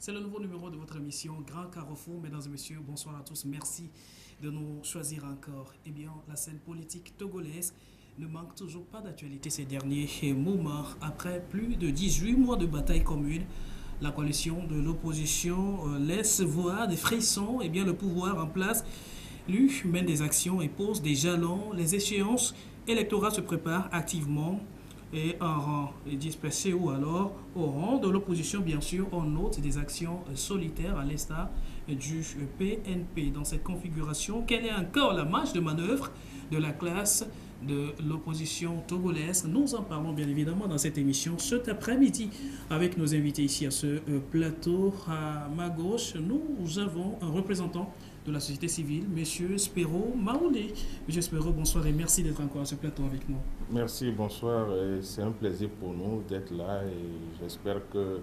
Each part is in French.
C'est le nouveau numéro de votre émission Grand Carrefour. Mesdames et messieurs, bonsoir à tous. Merci de nous choisir encore. Eh bien, la scène politique togolaise ne manque toujours pas d'actualité ces derniers moments. Après plus de 18 mois de bataille commune, la coalition de l'opposition laisse voir des frissons. Eh bien, le pouvoir en place, lui, mène des actions et pose des jalons. Les échéances électorales se préparent activement et en rang dispersé ou alors au rang de l'opposition, bien sûr, on note des actions solitaires à l'instar du PNP. Dans cette configuration, quelle est encore la marge de manœuvre de la classe de l'opposition togolaise? Nous en parlons bien évidemment dans cette émission cet après-midi avec nos invités ici à ce plateau. À ma gauche, nous avons un représentant de la société civile, M. Spero Maoulé. M. Spero, bonsoir et merci d'être encore à ce plateau avec nous. Merci, bonsoir. C'est un plaisir pour nous d'être là et j'espère que,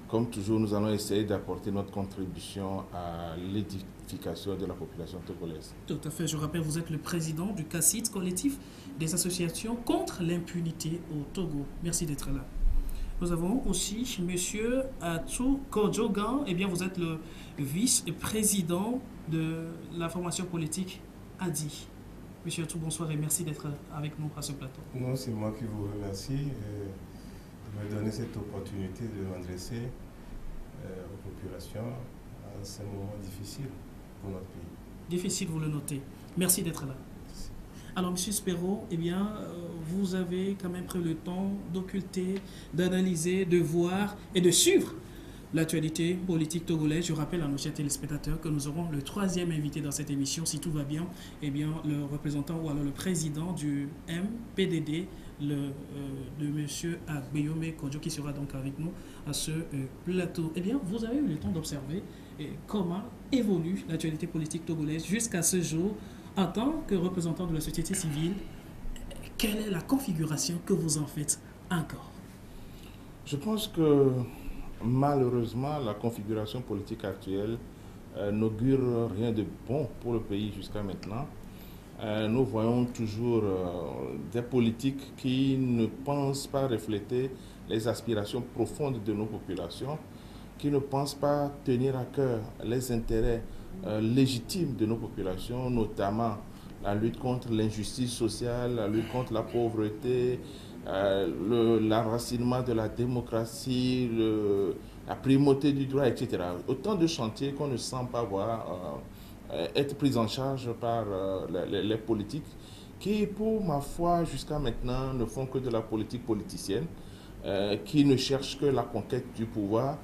comme toujours, nous allons essayer d'apporter notre contribution à l'édification de la population togolaise. Tout à fait. Je rappelle, vous êtes le président du CACIT, collectif des associations contre l'impunité au Togo. Merci d'être là. Nous avons aussi M. Atou Kodjogan. Eh bien, vous êtes le vice-président de la formation politique ADI. Monsieur Atou, bonsoir et merci d'être avec nous à ce plateau. Non, c'est moi qui vous remercie de me donner cette opportunité de m'adresser aux populations à ce moment difficile pour notre pays. Difficile, vous le notez. Merci d'être là. Merci. Alors, Monsieur Spero, eh bien, vous avez quand même pris le temps d'occulter, d'analyser, de voir et de suivre l'actualité politique togolaise. Je rappelle à nos chers téléspectateurs que nous aurons le troisième invité dans cette émission, si tout va bien, eh bien, le représentant ou alors le président du MPDD, de M. Agbeyome Kodjo, qui sera donc avec nous à ce plateau. Eh bien, vous avez eu le temps d'observer comment évolue l'actualité politique togolaise jusqu'à ce jour. En tant que représentant de la société civile, quelle est la configuration que vous en faites encore? Je pense que malheureusement, la configuration politique actuelle n'augure rien de bon pour le pays jusqu'à maintenant. Nous voyons toujours des politiques qui ne pensent pas refléter les aspirations profondes de nos populations, qui ne pensent pas tenir à cœur les intérêts légitimes de nos populations, notamment la lutte contre l'injustice sociale, la lutte contre la pauvreté, l'enracinement de la démocratie, la primauté du droit, etc. Autant de chantiers qu'on ne sent pas voir être pris en charge par les politiques qui, pour ma foi, jusqu'à maintenant, ne font que de la politique politicienne, qui ne cherchent que la conquête du pouvoir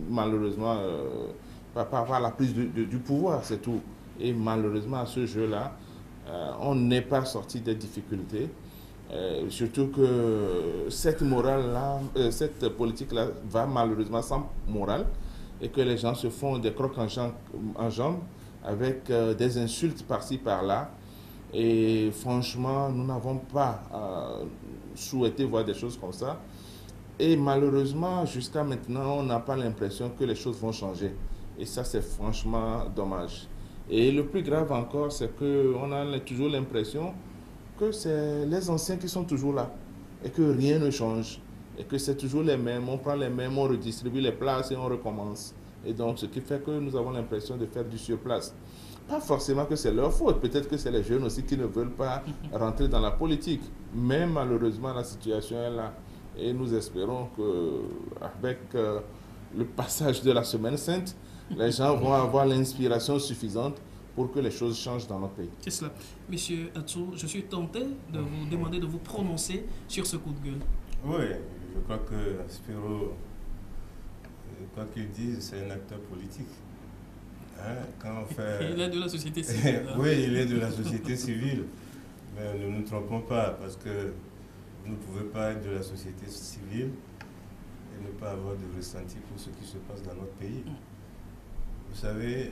malheureusement, par la prise du pouvoir, c'est tout. Et malheureusement, à ce jeu-là, on n'est pas sorti des difficultés. Surtout que cette morale-là, cette politique-là va malheureusement sans morale et que les gens se font des crocs en jambes avec des insultes par-ci, par-là. Et franchement, nous n'avons pas souhaité voir des choses comme ça. Et malheureusement, jusqu'à maintenant, on n'a pas l'impression que les choses vont changer. Et ça, c'est franchement dommage. Et le plus grave encore, c'est qu'on a toujours l'impression que c'est les anciens qui sont toujours là et que rien ne change et que c'est toujours les mêmes, on prend les mêmes, on redistribue les places et on recommence. Et donc, ce qui fait que nous avons l'impression de faire du surplace. Pas forcément que c'est leur faute, peut-être que c'est les jeunes aussi qui ne veulent pas rentrer dans la politique. Mais malheureusement, la situation est là. Et nous espérons qu'avec le passage de la Semaine Sainte, les gens vont avoir l'inspiration suffisante pour que les choses changent dans notre pays. C'est cela. Monsieur Atou, je suis tenté de vous demander de vous prononcer sur ce coup de gueule. Oui, je crois que Spero, quoi qu'il dise, c'est un acteur politique. Hein, quand on fait... Il est de la société civile. Oui, il est de la société civile. Mais ne nous trompons pas, parce que vous ne pouvez pas être de la société civile et ne pas avoir de ressenti pour ce qui se passe dans notre pays. Vous savez,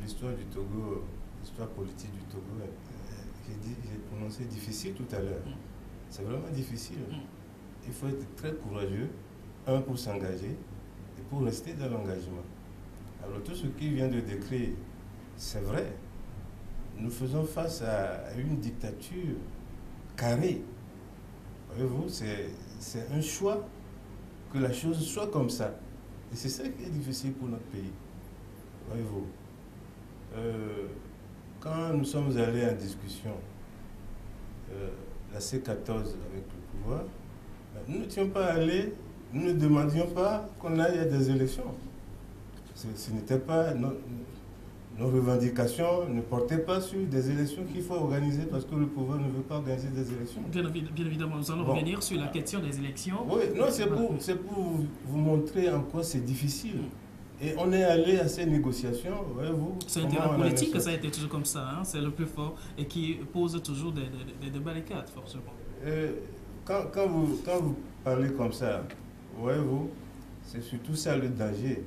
l'histoire du Togo, l'histoire politique du Togo, j'ai prononcé difficile tout à l'heure. C'est vraiment difficile. Il faut être très courageux, pour s'engager et pour rester dans l'engagement. Alors tout ce qui vient de décrire, c'est vrai. Nous faisons face à une dictature carrée. Voyez-vous, c'est un choix que la chose soit comme ça. Et c'est ça qui est difficile pour notre pays. Voyez-vous, quand nous sommes allés en discussion, la C14 avec le pouvoir, nous n'étions pas allés, nous ne demandions pas qu'on aille à des élections. Ce n'était pas... Nos revendications ne portaient pas sur des élections qu'il faut organiser parce que le pouvoir ne veut pas organiser des élections. Bien évidemment, nous allons revenir sur la question des élections. Oui, non, c'est pour vous montrer en quoi c'est difficile. Et on est allé à ces négociations, voyez-vous. C'est un terrain politique, ça a été toujours comme ça, hein, c'est le plus fort et qui pose toujours des barricades, forcément. Quand vous parlez comme ça, voyez-vous, c'est surtout ça le danger.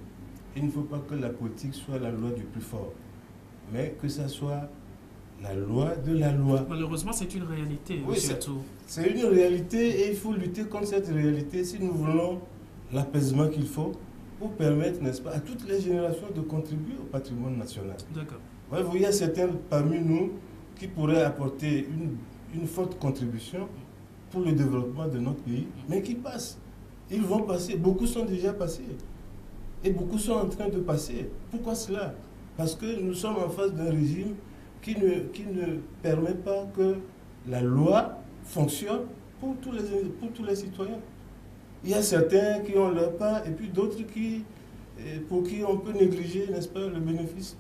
Il ne faut pas que la politique soit la loi du plus fort, mais que ça soit la loi de la loi. Malheureusement, c'est une réalité. Oui, c'est une réalité et il faut lutter contre cette réalité si nous voulons l'apaisement qu'il faut pour permettre, n'est-ce pas, à toutes les générations de contribuer au patrimoine national. D'accord. Il y a certains parmi nous qui pourraient apporter une forte contribution pour le développement de notre pays, mais qui passent. Ils vont passer. Beaucoup sont déjà passés. Et beaucoup sont en train de passer. Pourquoi cela? Parce que nous sommes en face d'un régime qui ne permet pas que la loi fonctionne pour tous les citoyens. Il y a certains qui ont leur part et puis d'autres pour qui on peut négliger, n'est-ce pas, le bénéfice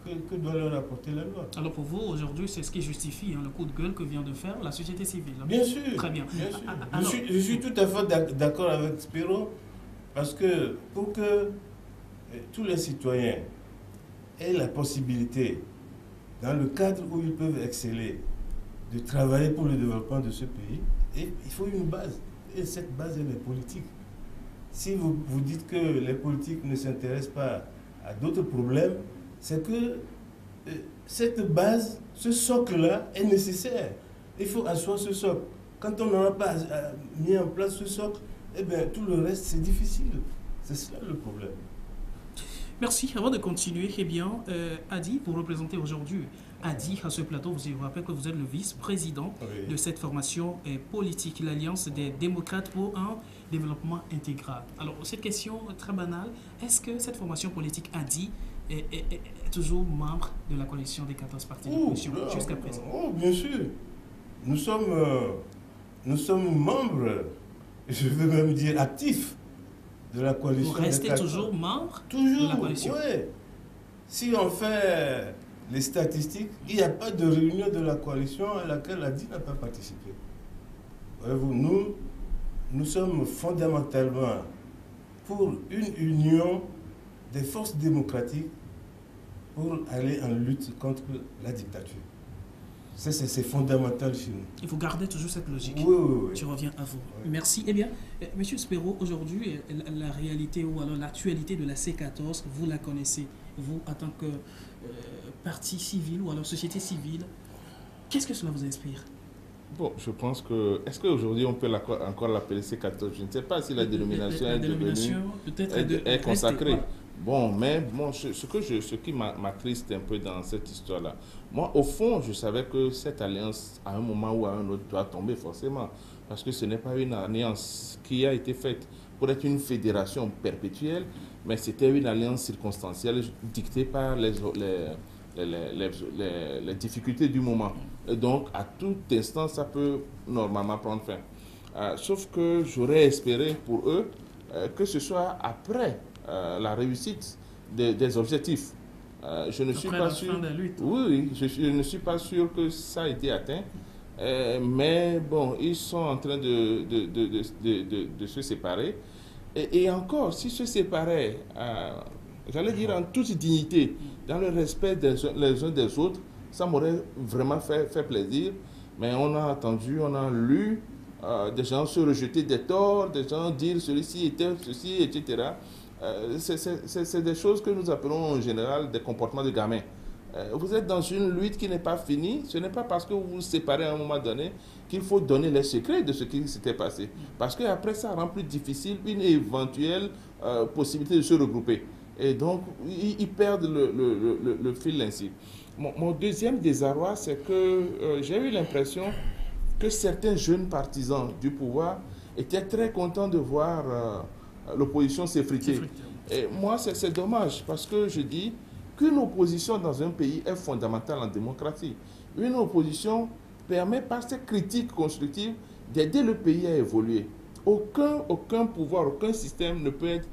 que doit leur apporter la loi. Alors pour vous, aujourd'hui, c'est ce qui justifie le coup de gueule que vient de faire la société civile. Bien sûr. Très bien. Bien sûr. Alors, je suis tout à fait d'accord avec Spiro. Parce que pour que tous les citoyens aient la possibilité, dans le cadre où ils peuvent exceller, de travailler pour le développement de ce pays, il faut une base. Et cette base, elle est politique. Si vous dites que les politiques ne s'intéressent pas à d'autres problèmes, c'est que cette base, ce socle-là est nécessaire. Il faut asseoir ce socle. Quand on n'aura pas mis en place ce socle, eh bien, tout le reste, c'est difficile. C'est cela le problème. Merci. Avant de continuer, eh bien, Adi, vous représentez aujourd'hui Adi à ce plateau. Je vous rappelle que vous êtes le vice-président de cette formation politique, l'Alliance des démocrates pour un développement intégral. Alors, cette question très banale, est-ce que cette formation politique Adi est toujours membre de la coalition des 14 partis d'opposition jusqu'à présent? Oh, bien sûr. Nous sommes membres, je veux même dire actifs, de la coalition. Vous restez toujours membre de la coalition? Oui. Si on fait les statistiques, il n'y a pas de réunion de la coalition à laquelle Adi n'a pas participé. Voyez-vous, nous sommes fondamentalement pour une union des forces démocratiques pour aller en lutte contre la dictature. C'est fondamental chez nous. Il faut garder toujours cette logique. Oui. Je reviens à vous. Oui. Merci. Eh bien, M. Spiro, aujourd'hui, la réalité ou alors l'actualité de la C14, vous la connaissez. Vous, en tant que parti civil ou alors société civile, qu'est-ce que cela vous inspire? Bon, je pense que... Est-ce qu'aujourd'hui, on peut encore l'appeler C14? Je ne sais pas si la dénomination est consacrée. Bon, mais bon, ce qui m'attriste un peu dans cette histoire-là, moi, au fond, je savais que cette alliance, à un moment ou à un autre, doit tomber forcément. Parce que ce n'est pas une alliance qui a été faite pour être une fédération perpétuelle, mais c'était une alliance circonstancielle dictée par les difficultés du moment. Et donc, à tout instant, ça peut normalement prendre fin. Sauf que j'aurais espéré pour eux que ce soit après la réussite des objectifs. Je ne suis pas sûr. Oui, je ne suis pas sûr que ça a été atteint. Mais bon, ils sont en train de se séparer. Et encore, s'ils se séparaient, j'allais dire en toute dignité, dans le respect les uns des autres, ça m'aurait vraiment fait plaisir. Mais on a entendu, on a lu des gens se rejeter des torts, des gens dire celui-ci était ceci, etc. C'est des choses que nous appelons en général des comportements de gamins. Vous êtes dans une lutte qui n'est pas finie. Ce n'est pas parce que vous vous séparez à un moment donné qu'il faut donner les secrets de ce qui s'était passé. Parce qu'après, ça rend plus difficile une éventuelle possibilité de se regrouper. Et donc, ils perdent le fil ainsi. Mon deuxième désarroi, c'est que j'ai eu l'impression que certains jeunes partisans du pouvoir étaient très contents de voir l'opposition s'effritait. Et moi, c'est dommage parce que je dis qu'une opposition dans un pays est fondamentale en démocratie. Une opposition permet par ses critiques constructives d'aider le pays à évoluer. Aucun pouvoir, aucun système ne peut être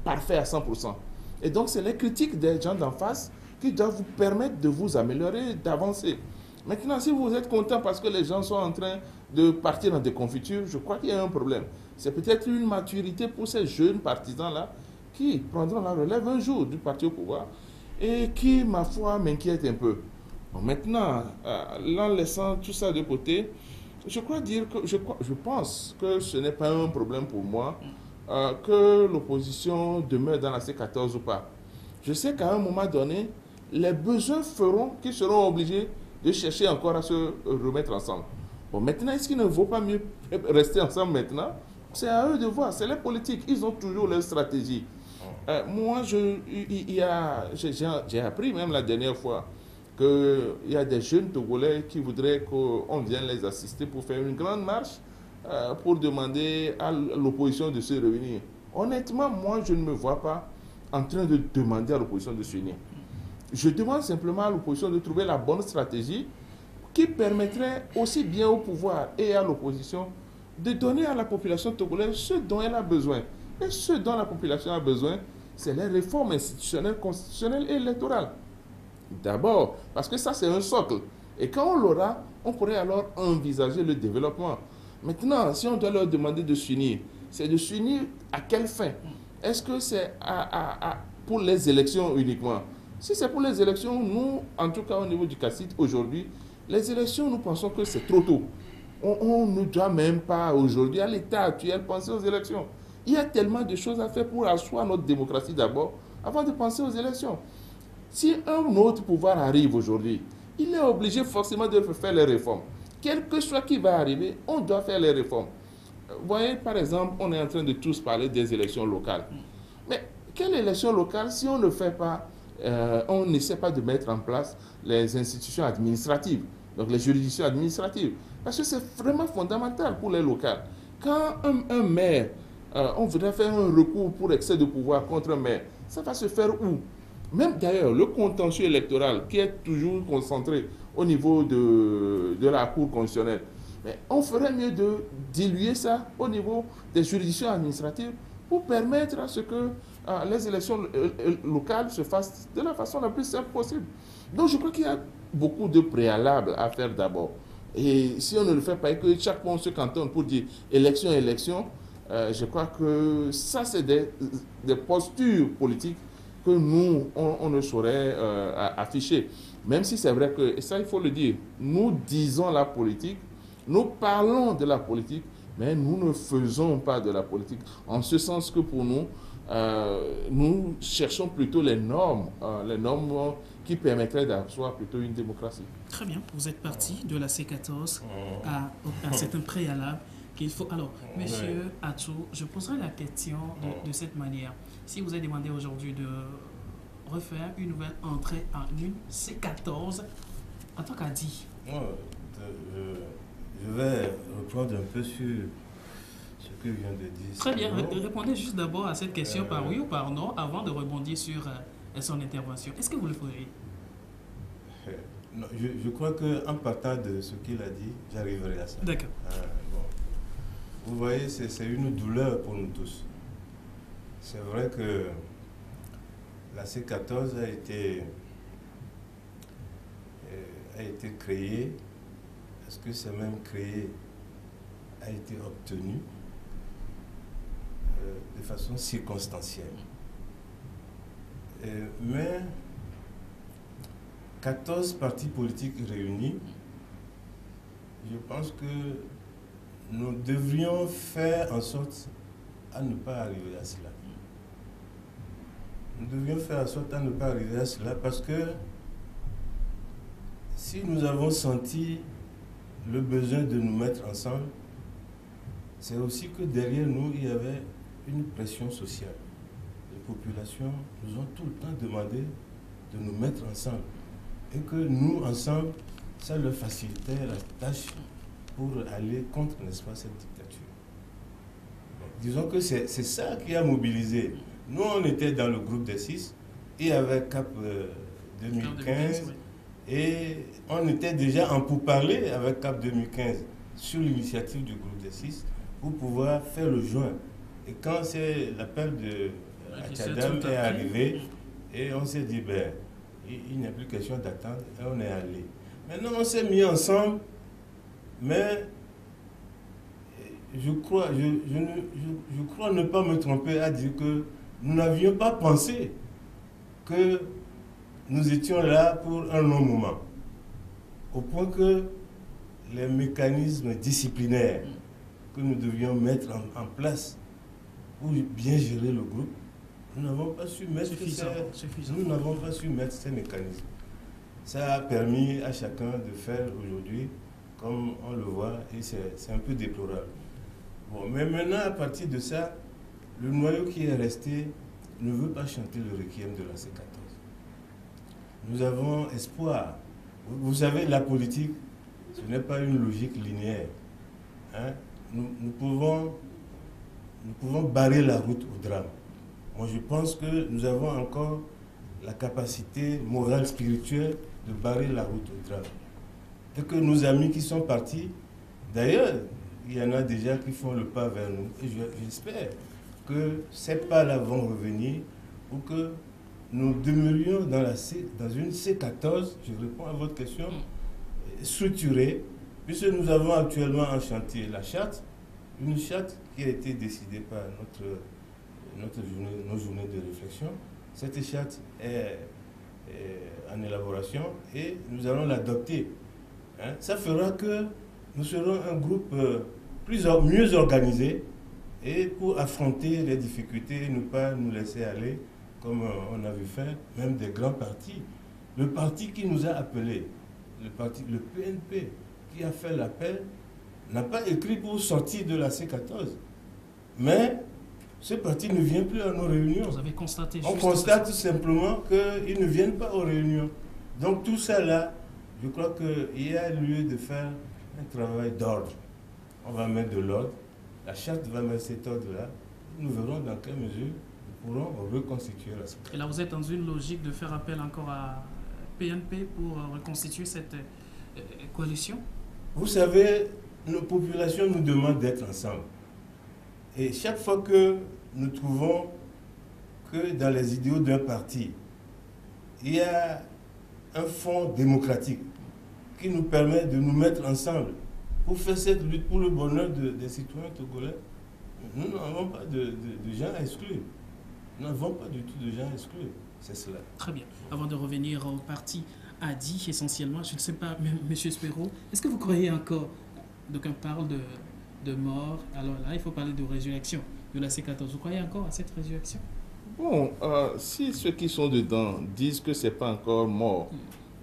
parfait à 100%. Et donc, c'est les critiques des gens d'en face qui doivent vous permettre de vous améliorer, d'avancer. Maintenant, si vous êtes content parce que les gens sont en train de partir dans des confitures, je crois qu'il y a un problème. C'est peut-être une maturité pour ces jeunes partisans-là qui prendront la relève un jour du parti au pouvoir et qui, ma foi, m'inquiète un peu. Bon, maintenant, en laissant tout ça de côté, je pense que ce n'est pas un problème pour moi que l'opposition demeure dans la C14 ou pas. Je sais qu'à un moment donné, les besoins feront qu'ils seront obligés de chercher encore à se remettre ensemble. Bon, maintenant, est-ce qu'il ne vaut pas mieux rester ensemble maintenant? C'est à eux de voir, c'est les politiques, ils ont toujours leur stratégie. Moi, j'ai appris même la dernière fois qu'il y a des jeunes Togolais qui voudraient qu'on vienne les assister pour faire une grande marche pour demander à l'opposition de se réunir. Honnêtement, moi, je ne me vois pas en train de demander à l'opposition de se unir. Je demande simplement à l'opposition de trouver la bonne stratégie qui permettrait aussi bien au pouvoir et à l'opposition de donner à la population togolaise ce dont elle a besoin. Et ce dont la population a besoin, c'est les réformes institutionnelles, constitutionnelles et électorales. D'abord, parce que ça, c'est un socle. Et quand on l'aura, on pourrait alors envisager le développement. Maintenant, si on doit leur demander de s'unir, c'est de s'unir à quelle fin? Est-ce que c'est pour les élections uniquement? Si c'est pour les élections, nous, en tout cas au niveau du CACIT, aujourd'hui, les élections, nous pensons que c'est trop tôt. On ne doit même pas aujourd'hui, à l'état actuel, penser aux élections. Il y a tellement de choses à faire pour asseoir notre démocratie d'abord, avant de penser aux élections. Si un autre pouvoir arrive aujourd'hui, il est obligé forcément de faire les réformes. Quel que soit qui va arriver, on doit faire les réformes. Vous voyez, par exemple, on est en train de tous parler des élections locales. Mais quelle élection locale si on ne fait pas, on n'essaie pas de mettre en place les institutions administratives, donc les juridictions administratives? Parce que c'est vraiment fondamental pour les locales. Quand un maire, on voudrait faire un recours pour excès de pouvoir contre un maire, ça va se faire où? Même d'ailleurs, le contentieux électoral qui est toujours concentré au niveau de la Cour constitutionnelle, mais on ferait mieux de diluer ça au niveau des juridictions administratives pour permettre à ce que les élections locales se fassent de la façon la plus simple possible. Donc je crois qu'il y a beaucoup de préalables à faire d'abord. Et si on ne le fait pas et que chaque fois on se cantonne pour dire élection, élection, je crois que ça c'est des postures politiques que nous, on ne saurait afficher. Même si c'est vrai que, et ça il faut le dire, nous disons la politique, nous parlons de la politique, mais nous ne faisons pas de la politique. En ce sens que pour nous, nous cherchons plutôt les normes qui permettraient d'asseoir plutôt une démocratie. Très bien, vous êtes parti de la C14 à c'est un préalable qu'il faut. Alors, monsieur Atou, je poserai la question de cette manière. Si vous êtes demandé aujourd'hui de refaire une nouvelle entrée en une C14, en tant qu'Adi. Je vais reprendre un peu sur ce que vient de dire. Très bien, répondez juste d'abord à cette question par oui ou par non avant de rebondir sur son intervention. Est-ce que vous le feriez? Non, je crois qu'en partant de ce qu'il a dit, j'arriverai à ça. D'accord. Bon. Vous voyez, c'est une douleur pour nous tous. C'est vrai que la C14 a été créée. Est-ce que c'est même créé, a été obtenu de façon circonstancielle. Mais 14 partis politiques réunis, je pense que nous devrions faire en sorte à ne pas arriver à cela. Nous devrions faire en sorte à ne pas arriver à cela parce que si nous avons senti le besoin de nous mettre ensemble, c'est aussi que derrière nous, il y avait une pression sociale. Les populations nous ont tout le temps demandé de nous mettre ensemble. Et que nous, ensemble, ça leur facilitait la tâche pour aller contre, n'est-ce pas, cette dictature. Bon. disons que c'est ça qui a mobilisé. Nous, on était dans le groupe des 6 et avec CAP 2015, oui. et on était déjà en pourparlers avec CAP 2015 sur l'initiative du groupe des 6 pour pouvoir faire le joint. Et quand c'est l'appel de Tchadam est arrivé, et on s'est dit, ben, il n'y a plus question d'attendre, et on est allé. Maintenant, on s'est mis ensemble, mais je crois ne pas me tromper à dire que nous n'avions pas pensé que nous étions là pour un long moment. Au point que les mécanismes disciplinaires que nous devions mettre en place pour bien gérer le groupe, nous n'avons pas su mettre nous n'avons pas su mettre ces mécanismes. Ça a permis à chacun de faire aujourd'hui comme on le voit, et c'est un peu déplorable. Bon, mais maintenant, à partir de ça, le noyau qui est resté ne veut pas chanter le requiem de la C14. Nous avons espoir. Vous savez, la politique, ce n'est pas une logique linéaire. Hein? Nous pouvons barrer la route au drame. Moi, je pense que nous avons encore la capacité morale, spirituelle de barrer la route au drame. Et que nos amis qui sont partis, d'ailleurs, il y en a déjà qui font le pas vers nous. Et j'espère que ces pas-là vont revenir pour que nous demeurions dans une C14, je réponds à votre question, structurée, puisque nous avons actuellement en chantier la charte, une charte qui a été décidée par nos journées de réflexion. Cette charte est en élaboration et nous allons l'adopter. Hein? Ça fera que nous serons un groupe mieux organisé et pour affronter les difficultés et ne pas nous laisser aller comme on a vu faire, même des grands partis. Le parti qui nous a appelés, le PNP, qui a fait l'appel, n'a pas écrit pour sortir de la C14. Mais ce parti ne vient plus à nos réunions. Vous avez constaté On constate tout simplement qu'ils ne viennent pas aux réunions. Donc tout ça là, je crois qu'il y a lieu de faire un travail d'ordre. On va mettre de l'ordre. La charte va mettre cet ordre-là. Nous verrons dans quelle mesure nous pourrons reconstituer la C14. Et là, vous êtes dans une logique de faire appel encore à PNP pour reconstituer cette coalition? Vous savez, nos populations nous demandent d'être ensemble. Et chaque fois que nous trouvons que dans les idéaux d'un parti, il y a un fond démocratique qui nous permet de nous mettre ensemble pour faire cette lutte pour le bonheur des citoyens togolais, nous n'avons pas de gens à exclure. Nous n'avons pas du tout de gens à exclure. C'est cela. Très bien. Avant de revenir au parti a dit essentiellement, je ne sais pas, M. Spero, est-ce que vous croyez encore, donc on parle de mort, alors là il faut parler de résurrection de la C14, vous croyez encore à cette résurrection? Bon, si ceux qui sont dedans disent que ce n'est pas encore mort,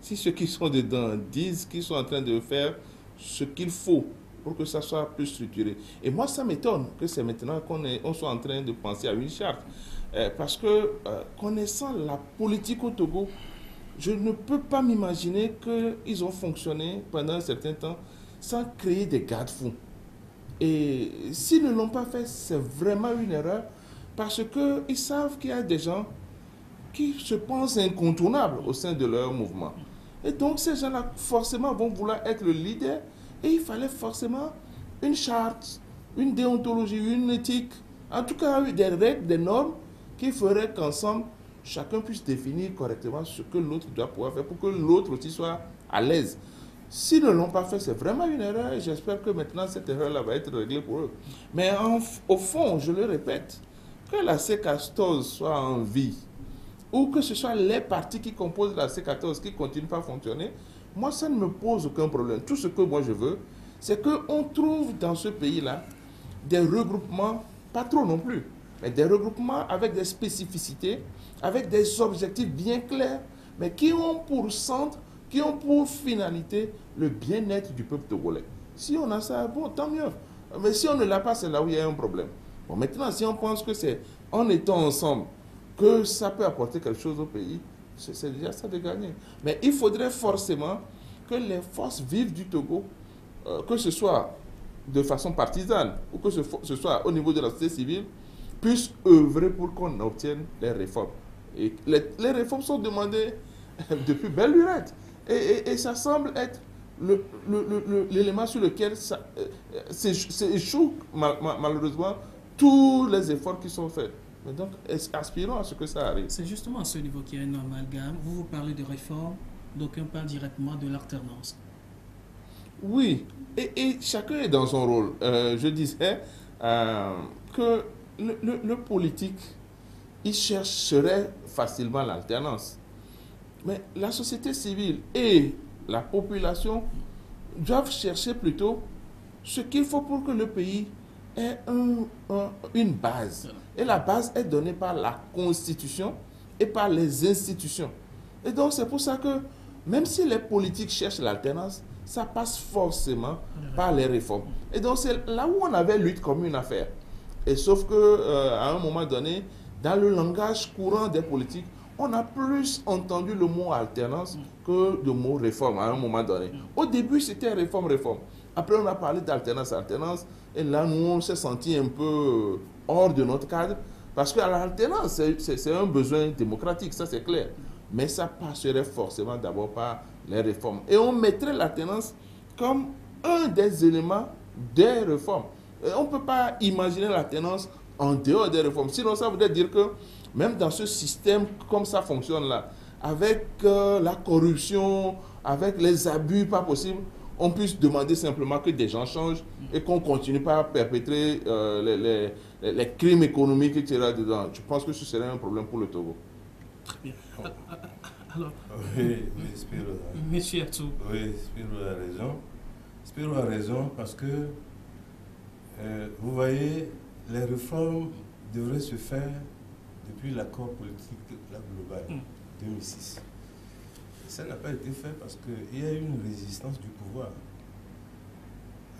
si ceux qui sont dedans disent qu'ils sont en train de faire ce qu'il faut pour que ça soit plus structuré. Et moi, ça m'étonne que c'est maintenant qu'on soit en train de penser à une charte. Parce que, connaissant la politique au Togo, je ne peux pas m'imaginer qu'ils ont fonctionné pendant un certain temps sans créer des garde-fous. Et s'ils ne l'ont pas fait, c'est vraiment une erreur parce qu'ils savent qu'il y a des gens qui se pensent incontournables au sein de leur mouvement. Et donc, ces gens-là, forcément, vont vouloir être le leader. Et il fallait forcément une charte, une déontologie, une éthique, en tout cas des règles, des normes qui feraient qu'ensemble, chacun puisse définir correctement ce que l'autre doit pouvoir faire pour que l'autre aussi soit à l'aise. S'ils ne l'ont pas fait, c'est vraiment une erreur et j'espère que maintenant cette erreur-là va être réglée pour eux. Mais au fond, je le répète, que la C14 soit en vie ou que ce soit les partis qui composent la C14 qui ne continuent pas à fonctionner, moi, ça ne me pose aucun problème. Tout ce que moi je veux, c'est qu'on trouve dans ce pays-là des regroupements, pas trop non plus, mais des regroupements avec des spécificités, avec des objectifs bien clairs, mais qui ont pour centre, qui ont pour finalité le bien-être du peuple togolais. Si on a ça, bon, tant mieux. Mais si on ne l'a pas, c'est là où il y a un problème. Bon, maintenant, si on pense que c'est en étant ensemble que ça peut apporter quelque chose au pays, c'est déjà ça de gagner. Mais il faudrait forcément que les forces vives du Togo, que ce soit de façon partisane, ou que ce soit au niveau de la société civile, puissent œuvrer pour qu'on obtienne les réformes. Et les réformes sont demandées depuis belle lurette. Et ça semble être l'élément sur lequel s'échouent malheureusement tous les efforts qui sont faits. Mais donc, aspirons à ce que ça arrive. C'est justement à ce niveau qu'il y a un amalgame. Vous parlez de réforme, d'aucuns parlent directement de l'alternance. Oui, et chacun est dans son rôle. Je disais que le politique, il chercherait facilement l'alternance. Mais la société civile et la population doivent chercher plutôt ce qu'il faut pour que le pays ait une base. Et la base est donnée par la Constitution et par les institutions. Et donc c'est pour ça que même si les politiques cherchent l'alternance, ça passe forcément par les réformes. Et donc c'est là où on avait lutte commune à faire. Et sauf que à un moment donné, dans le langage courant des politiques, on a plus entendu le mot alternance que le mot réforme à un moment donné. Au début, c'était réforme. Après, on a parlé d'alternance. Et là, nous, on s'est senti un peu hors de notre cadre. Parce que l'alternance, c'est un besoin démocratique, ça c'est clair. Mais ça passerait forcément d'abord par les réformes. Et on mettrait l'alternance comme un des éléments des réformes. Et on ne peut pas imaginer l'alternance en dehors des réformes. Sinon, ça voudrait dire que même dans ce système comme ça fonctionne là, avec la corruption, avec les abus pas possibles, on puisse demander simplement que des gens changent et qu'on ne continue pas à perpétrer les crimes économiques, etc. dedans. Je pense que ce serait un problème pour le Togo. Très bien. Alors, oui, Spiro. Monsieur Atou. Oui, Spiro a raison. Spiro a raison parce que, vous voyez, les réformes devraient se faire depuis l'accord politique global 2006. Ça n'a pas été fait parce qu'il y a eu une résistance du pouvoir.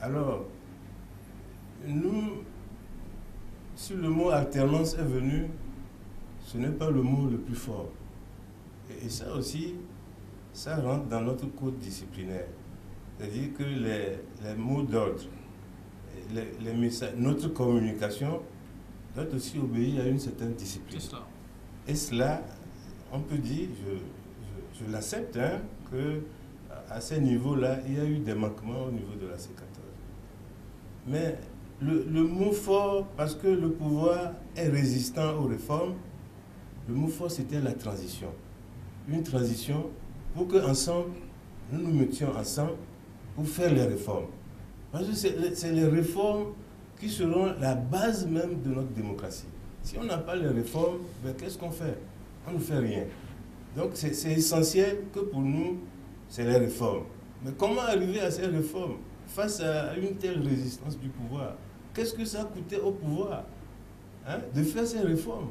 Alors, nous, si le mot alternance est venu, ce n'est pas le mot le plus fort. Et ça aussi, ça rentre dans notre code disciplinaire. C'est-à-dire que les mots d'ordre, les messages, notre communication doit aussi obéir à une certaine discipline. Et cela, on peut dire, je l'accepte, hein, qu'à ces niveaux-là, il y a eu des manquements au niveau de la C14. Mais le mot fort, parce que le pouvoir est résistant aux réformes, le mot fort, c'était la transition. Une transition pour qu'ensemble, nous nous mettions ensemble pour faire les réformes. Parce que c'est les réformes qui seront la base même de notre démocratie. Si on n'a pas les réformes, ben qu'est-ce qu'on fait? On ne fait rien. Donc c'est essentiel que pour nous, c'est les réformes. Mais comment arriver à ces réformes face à une telle résistance du pouvoir? Qu'est-ce que ça a coûté au pouvoir, hein, de faire ces réformes?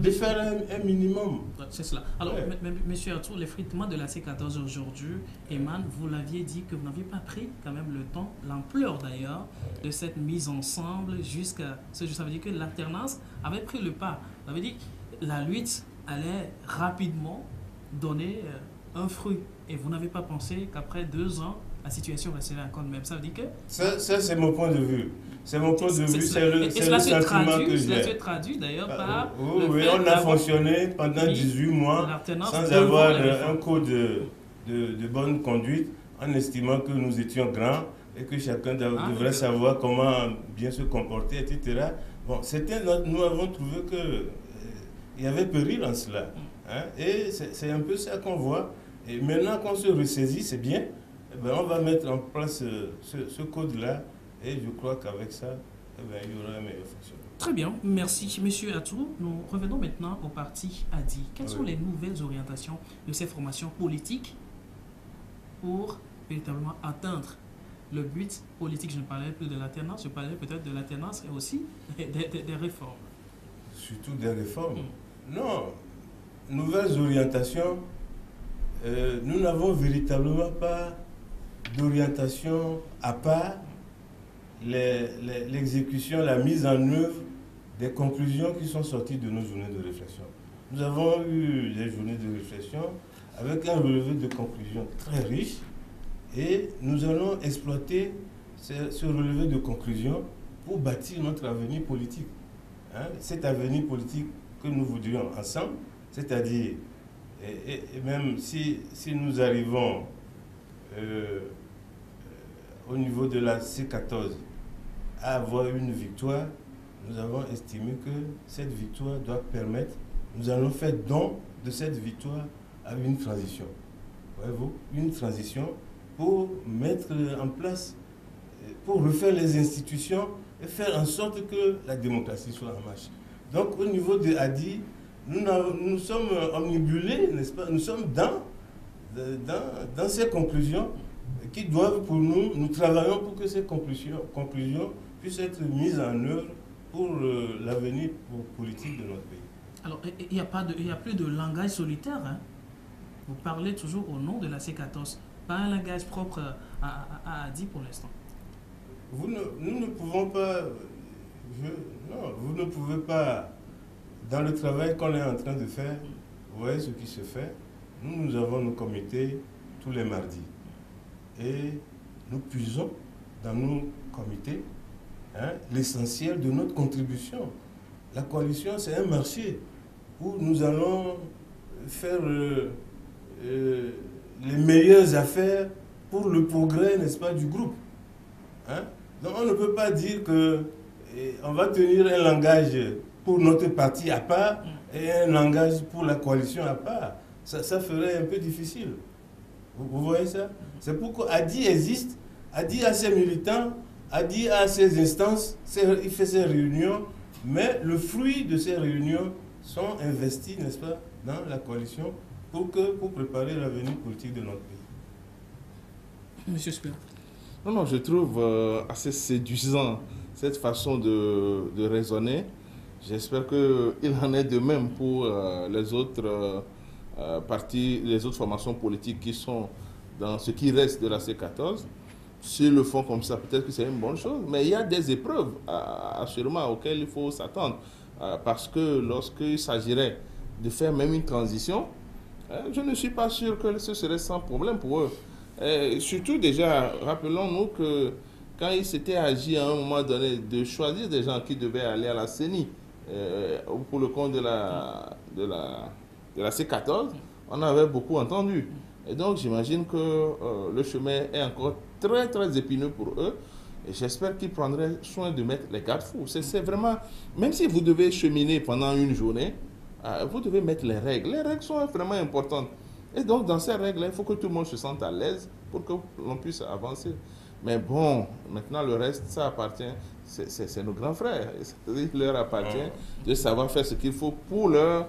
De faire un minimum. C'est cela. Alors, ouais. Monsieur Arthur, l'effritement de la C14 aujourd'hui, Eman, vous l'aviez dit que vous n'aviez pas pris quand même le temps, l'ampleur d'ailleurs, de cette mise ensemble jusqu'à ce que ça veut dire que l'alternance avait pris le pas. Ça veut dire que la lutte allait rapidement donner un fruit. Et vous n'avez pas pensé qu'après 2 ans, la situation resterait encore même. Ça veut dire que... Ça c'est mon point de vue. C'est mon point de vue, c'est le sentiment que j'ai. Cela se traduit d'ailleurs par... Oui, on a fonctionné pendant 18 mois sans avoir un code de bonne conduite, en estimant que nous étions grands et que chacun devrait savoir comment bien se comporter, etc. Bon, nous avons trouvé qu'il y avait péril en cela. Hein, et c'est un peu ça qu'on voit. Et maintenant qu'on se ressaisit, c'est bien. Eh bien, on va mettre en place ce code-là. Et je crois qu'avec ça, eh bien, il y aura un meilleur fonctionnement. Très bien, merci Monsieur Atou. Nous revenons maintenant au parti ADI. Quelles sont les nouvelles orientations de ces formations politiques pour véritablement atteindre le but politique? Je ne parlerai plus de l'alternance, je parlerai peut-être de l'alternance et aussi des réformes. Surtout des réformes. Non, nouvelles orientations, nous n'avons véritablement pas d'orientation à part l'exécution, la mise en œuvre des conclusions qui sont sorties de nos journées de réflexion. Nous avons eu des journées de réflexion avec un relevé de conclusions très riche et nous allons exploiter c'est se relever de conclusions pour bâtir notre avenir politique. Hein? Cet avenir politique que nous voudrions ensemble, c'est-à-dire, et même si nous arrivons au niveau de la C14 à avoir une victoire, nous avons estimé que cette victoire doit permettre, nous allons faire don de cette victoire à une transition. Voyez-vous, une transition pour mettre en place, pour refaire les institutions et faire en sorte que la démocratie soit en marche. Donc au niveau de Hadi, nous sommes omnibulés, n'est-ce pas? Nous sommes dans ces conclusions qui doivent pour nous travaillons pour que ces conclusions puissent être mises en œuvre pour l'avenir politique de notre pays. Alors, il n'y a plus de langage solitaire. Hein? Vous parlez toujours au nom de la C14, pas un langage propre à Hadi pour l'instant. Nous ne pouvons pas, vous ne pouvez pas, dans le travail qu'on est en train de faire, vous voyez ce qui se fait. Nous avons nos comités tous les mardis. Et nous puisons dans nos comités l'essentiel de notre contribution. La coalition, c'est un marché où nous allons faire les meilleures affaires pour le progrès, n'est-ce pas, du groupe. Hein? Donc on ne peut pas dire qu'on va tenir un langage pour notre parti à part et un langage pour la coalition à part. Ça ferait un peu difficile. Vous voyez ça? C'est pourquoi Hadi existe, Hadi a ses militants, Hadi a ses instances, il fait ses réunions, mais le fruit de ces réunions sont investis, n'est-ce pas, dans la coalition pour préparer l'avenir politique de notre pays. Monsieur Super. Non, je trouve assez séduisant cette façon de raisonner. J'espère qu'il en est de même pour les autres partis, les autres formations politiques qui sont dans ce qui reste de la C14. S'ils le font comme ça, peut-être que c'est une bonne chose, mais il y a des épreuves assurément auxquelles il faut s'attendre. Parce que lorsqu'il s'agirait de faire même une transition, je ne suis pas sûr que ce serait sans problème pour eux. Et surtout déjà, rappelons-nous que quand il s'était agi à un moment donné de choisir des gens qui devaient aller à la CENI pour le compte de la C14, on avait beaucoup entendu. Et donc j'imagine que le chemin est encore très très épineux pour eux. Et j'espère qu'ils prendraient soin de mettre les garde-fous. C'est vraiment, même si vous devez cheminer pendant une journée, vous devez mettre les règles. Les règles sont vraiment importantes. Et donc, dans ces règles, il faut que tout le monde se sente à l'aise pour que l'on puisse avancer. Mais bon, maintenant, le reste, ça appartient, c'est nos grands frères. Il leur appartient de savoir faire ce qu'il faut pour le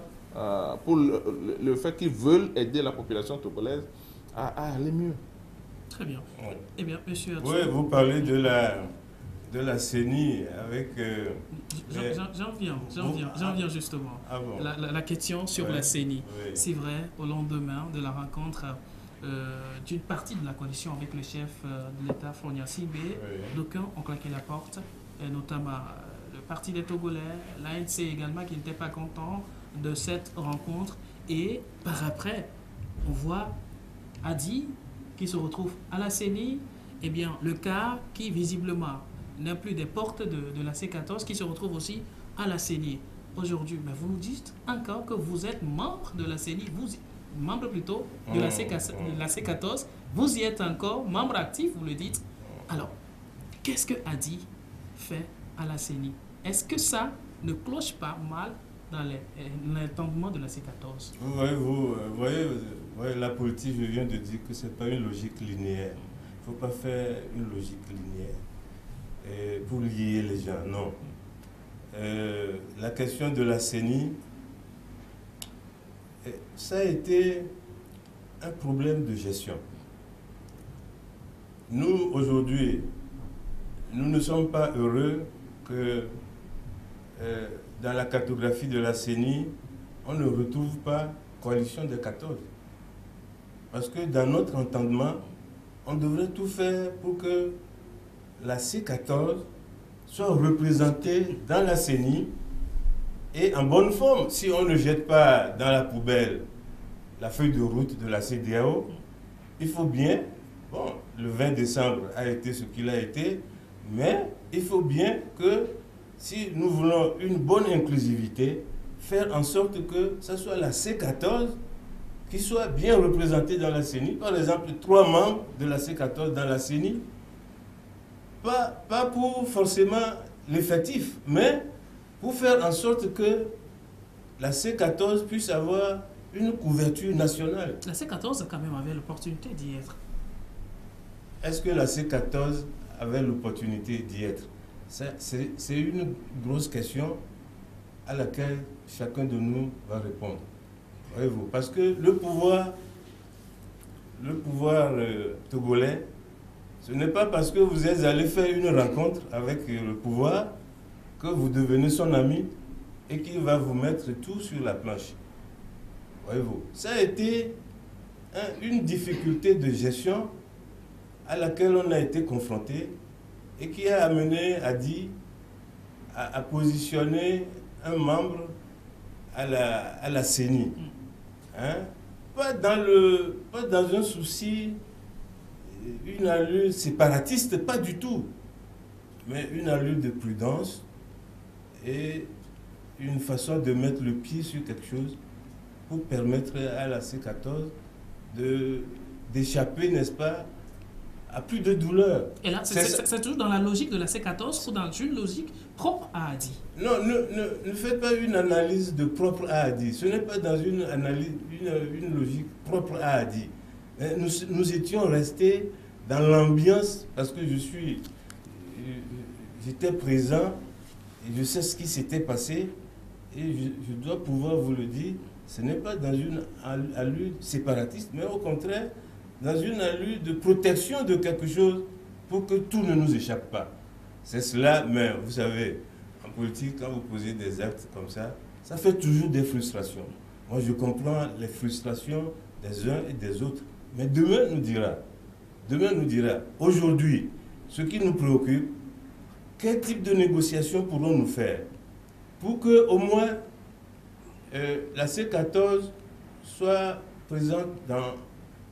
fait qu'ils veulent aider la population togolaise à aller mieux. Très bien. Eh bien, monsieur Atou, oui, vous parlez de la CENI avec... J'en viens justement. Ah bon. La question sur la CENI. Oui. C'est vrai, au lendemain de la rencontre d'une partie de la coalition avec le chef de l'État, Florian Sibé, d'aucuns ont claqué la porte, et notamment le Parti des Togolais, l'ANC également, qui n'était pas content de cette rencontre. Et par après, on voit Hadi qui se retrouve à la CENI, eh bien, le cas qui visiblement n'a plus des portes de la C14 qui se retrouve aussi à la CENI. Aujourd'hui, mais vous nous dites encore que vous êtes membre de la CENI, membre plutôt de la C14, vous y êtes encore, membre actif, vous le dites. Alors, qu'est-ce que Hadi fait à la CENI? Est-ce que ça ne cloche pas mal dans l'entendement de la C14? Vous voyez, la politique, je viens de dire que ce n'est pas une logique linéaire. Il ne faut pas faire une logique linéaire pour lier les gens, non. La question de la CENI, ça a été un problème de gestion. Nous, aujourd'hui, nous ne sommes pas heureux que dans la cartographie de la CENI, on ne retrouve pas coalition des 14. Parce que dans notre entendement, on devrait tout faire pour que la C14 soit représentée dans la CENI et en bonne forme. Si on ne jette pas dans la poubelle la feuille de route de la CEDEAO, il faut bien le 20 décembre a été ce qu'il a été, mais il faut bien que si nous voulons une bonne inclusivité, faire en sorte que ce soit la C14 qui soit bien représentée dans la CENI. Par exemple, 3 membres de la C14 dans la CENI, pas pour forcément l'effectif, mais pour faire en sorte que la C14 puisse avoir une couverture nationale. La C14 quand même avait l'opportunité d'y être. Est-ce que la C14 avait l'opportunité d'y être? C'est une grosse question à laquelle chacun de nous va répondre. Voyez-vous, parce que le pouvoir togolais, ce n'est pas parce que vous êtes allé faire une rencontre avec le pouvoir que vous devenez son ami et qu'il va vous mettre tout sur la planche. Voyez-vous, ça a été une difficulté de gestion à laquelle on a été confronté et qui a amené à positionner un membre à la CENI. Hein? Pas dans un souci, une allure séparatiste, pas du tout, mais une allure de prudence et une façon de mettre le pied sur quelque chose pour permettre à la C14 d'échapper, n'est-ce pas, à plus de douleur. Et là, c'est toujours dans la logique de la C14 ou dans une logique propre à Hadi? Non, ne faites pas une analyse de propre à Hadi. Ce n'est pas dans une logique propre à Hadi. Nous étions restés dans l'ambiance, parce que j'étais présent et je sais ce qui s'était passé et je dois pouvoir vous le dire, ce n'est pas dans une allure séparatiste, mais au contraire, dans une allure de protection de quelque chose pour que tout ne nous échappe pas. C'est cela, mais vous savez, en politique, quand vous posez des actes comme ça fait toujours des frustrations. Moi, je comprends les frustrations des uns et des autres, mais demain nous dira, aujourd'hui, ce qui nous préoccupe, quel type de négociations pourrons-nous faire pour que au moins la C14 soit présente dans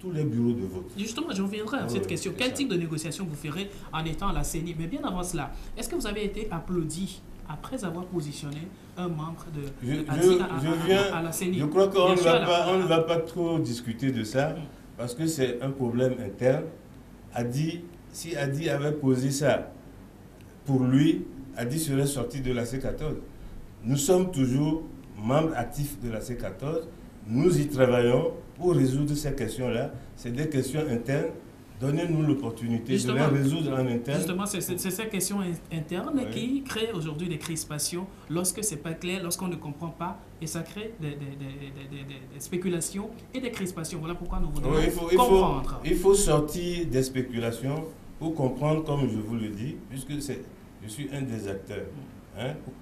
tous les bureaux de vote. Justement, je reviendrai à cette question. Quel type de négociation vous ferez en étant à la CENI? Mais bien avant cela, est-ce que vous avez été applaudi après avoir positionné un membre à la CENI? Je crois qu'on ne va pas trop discuter de ça, parce que c'est un problème interne. Si Hadi avait posé ça pour lui, Hadi serait sorti de la C14. Nous sommes toujours membres actifs de la C14. Nous y travaillons pour résoudre ces questions-là. C'est des questions internes. Donnez-nous l'opportunité de les résoudre en interne. Justement, c'est ces questions internes qui créent aujourd'hui des crispations lorsque ce n'est pas clair, lorsqu'on ne comprend pas, et ça crée des spéculations et des crispations. Voilà pourquoi nous voulons comprendre. Il faut sortir des spéculations pour comprendre, comme je vous le dis, puisque je suis un des acteurs,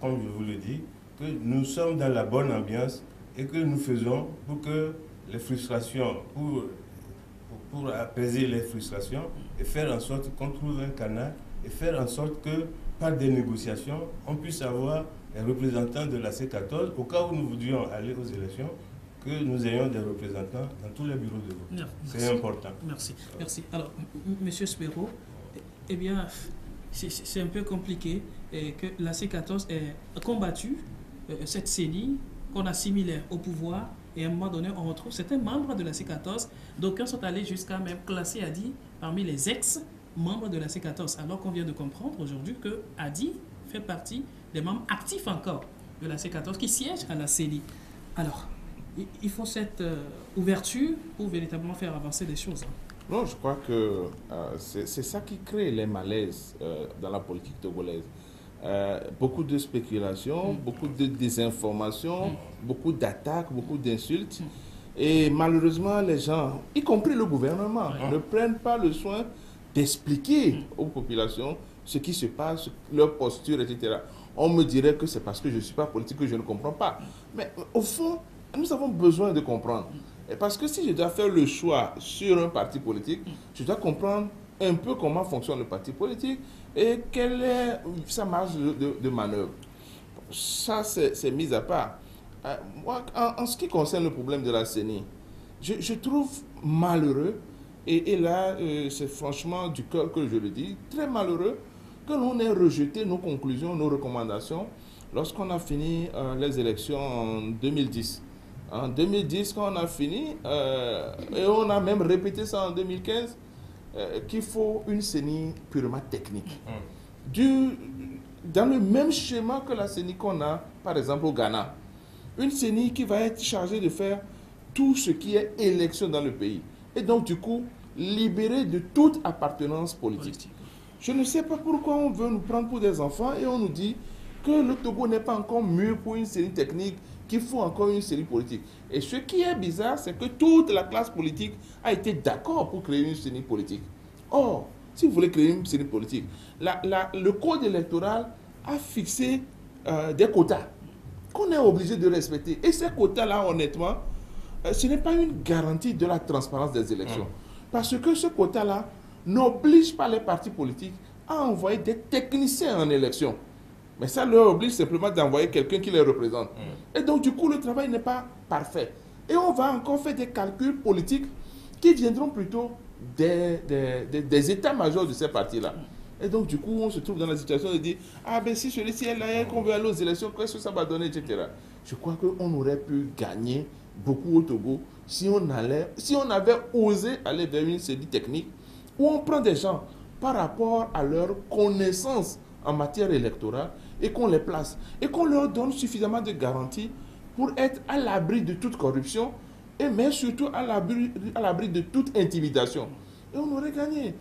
comme je vous le dis, que nous sommes dans la bonne ambiance et que nous faisons pour que les frustrations, pour apaiser les frustrations et faire en sorte qu'on trouve un canal et faire en sorte que par des négociations, on puisse avoir les représentants de la C14 au cas où nous voudrions aller aux élections, que nous ayons des représentants dans tous les bureaux de vote. C'est important. Merci. Alors, M. Spero, eh bien, c'est un peu compliqué que la C14 ait combattu cette CENI qu'on assimilait au pouvoir, et à un moment donné, on retrouve certains membres de la C14, d'aucuns sont allés jusqu'à même classer Hadi parmi les ex-membres de la C14, alors qu'on vient de comprendre aujourd'hui que Hadi fait partie des membres actifs encore de la C14 qui siègent à la CENI. Alors, il faut cette ouverture pour véritablement faire avancer les choses. Non, je crois que c'est ça qui crée les malaises dans la politique togolaise. Beaucoup de spéculations, beaucoup de désinformations, beaucoup d'attaques, beaucoup d'insultes. Et malheureusement, les gens, y compris le gouvernement, ne prennent pas le soin d'expliquer aux populations ce qui se passe, leur posture, etc. On me dirait que c'est parce que je ne suis pas politique que je ne comprends pas. Mais au fond, nous avons besoin de comprendre. Et parce que si je dois faire le choix sur un parti politique, je dois comprendre un peu comment fonctionne le parti politique et quelle est sa marge de manœuvre. Ça, c'est mis à part. Moi, en ce qui concerne le problème de la CENI, je trouve malheureux Et là, c'est franchement du cœur que je le dis, très malheureux que l'on ait rejeté nos conclusions, nos recommandations lorsqu'on a fini les élections en 2010. En 2010, quand on a fini, et on a même répété ça en 2015, qu'il faut une CENI purement technique. Dans le même schéma que la CENI qu'on a, par exemple, au Ghana. Une CENI qui va être chargée de faire tout ce qui est élection dans le pays. Et donc, du coup, libérée de toute appartenance politique. Je ne sais pas pourquoi on veut nous prendre pour des enfants et on nous dit que le Togo n'est pas encore mûr pour une CENI technique, qu'il faut encore une CENI politique. Et ce qui est bizarre, c'est que toute la classe politique a été d'accord pour créer une CENI politique. Or, si vous voulez créer une CENI politique, le code électoral a fixé des quotas qu'on est obligé de respecter. Et ces quotas-là, honnêtement, ce n'est pas une garantie de la transparence des élections. Parce que ce quota-là n'oblige pas les partis politiques à envoyer des techniciens en élection. Mais ça leur oblige simplement d'envoyer quelqu'un qui les représente. Et donc, du coup, le travail n'est pas parfait. Et on va encore faire des calculs politiques qui viendront plutôt des états-majors de ces partis-là. Et donc, du coup, on se trouve dans la situation de dire « Ah ben si celui-ci est là, qu'on veut aller aux élections, qu'est-ce que ça va donner, etc. » Je crois qu'on aurait pu gagner beaucoup au Togo si on avait osé aller vers une série technique où on prend des gens par rapport à leur connaissance en matière électorale et qu'on les place et qu'on leur donne suffisamment de garanties pour être à l'abri de toute corruption et mais surtout à l'abri de toute intimidation. Et on aurait gagné.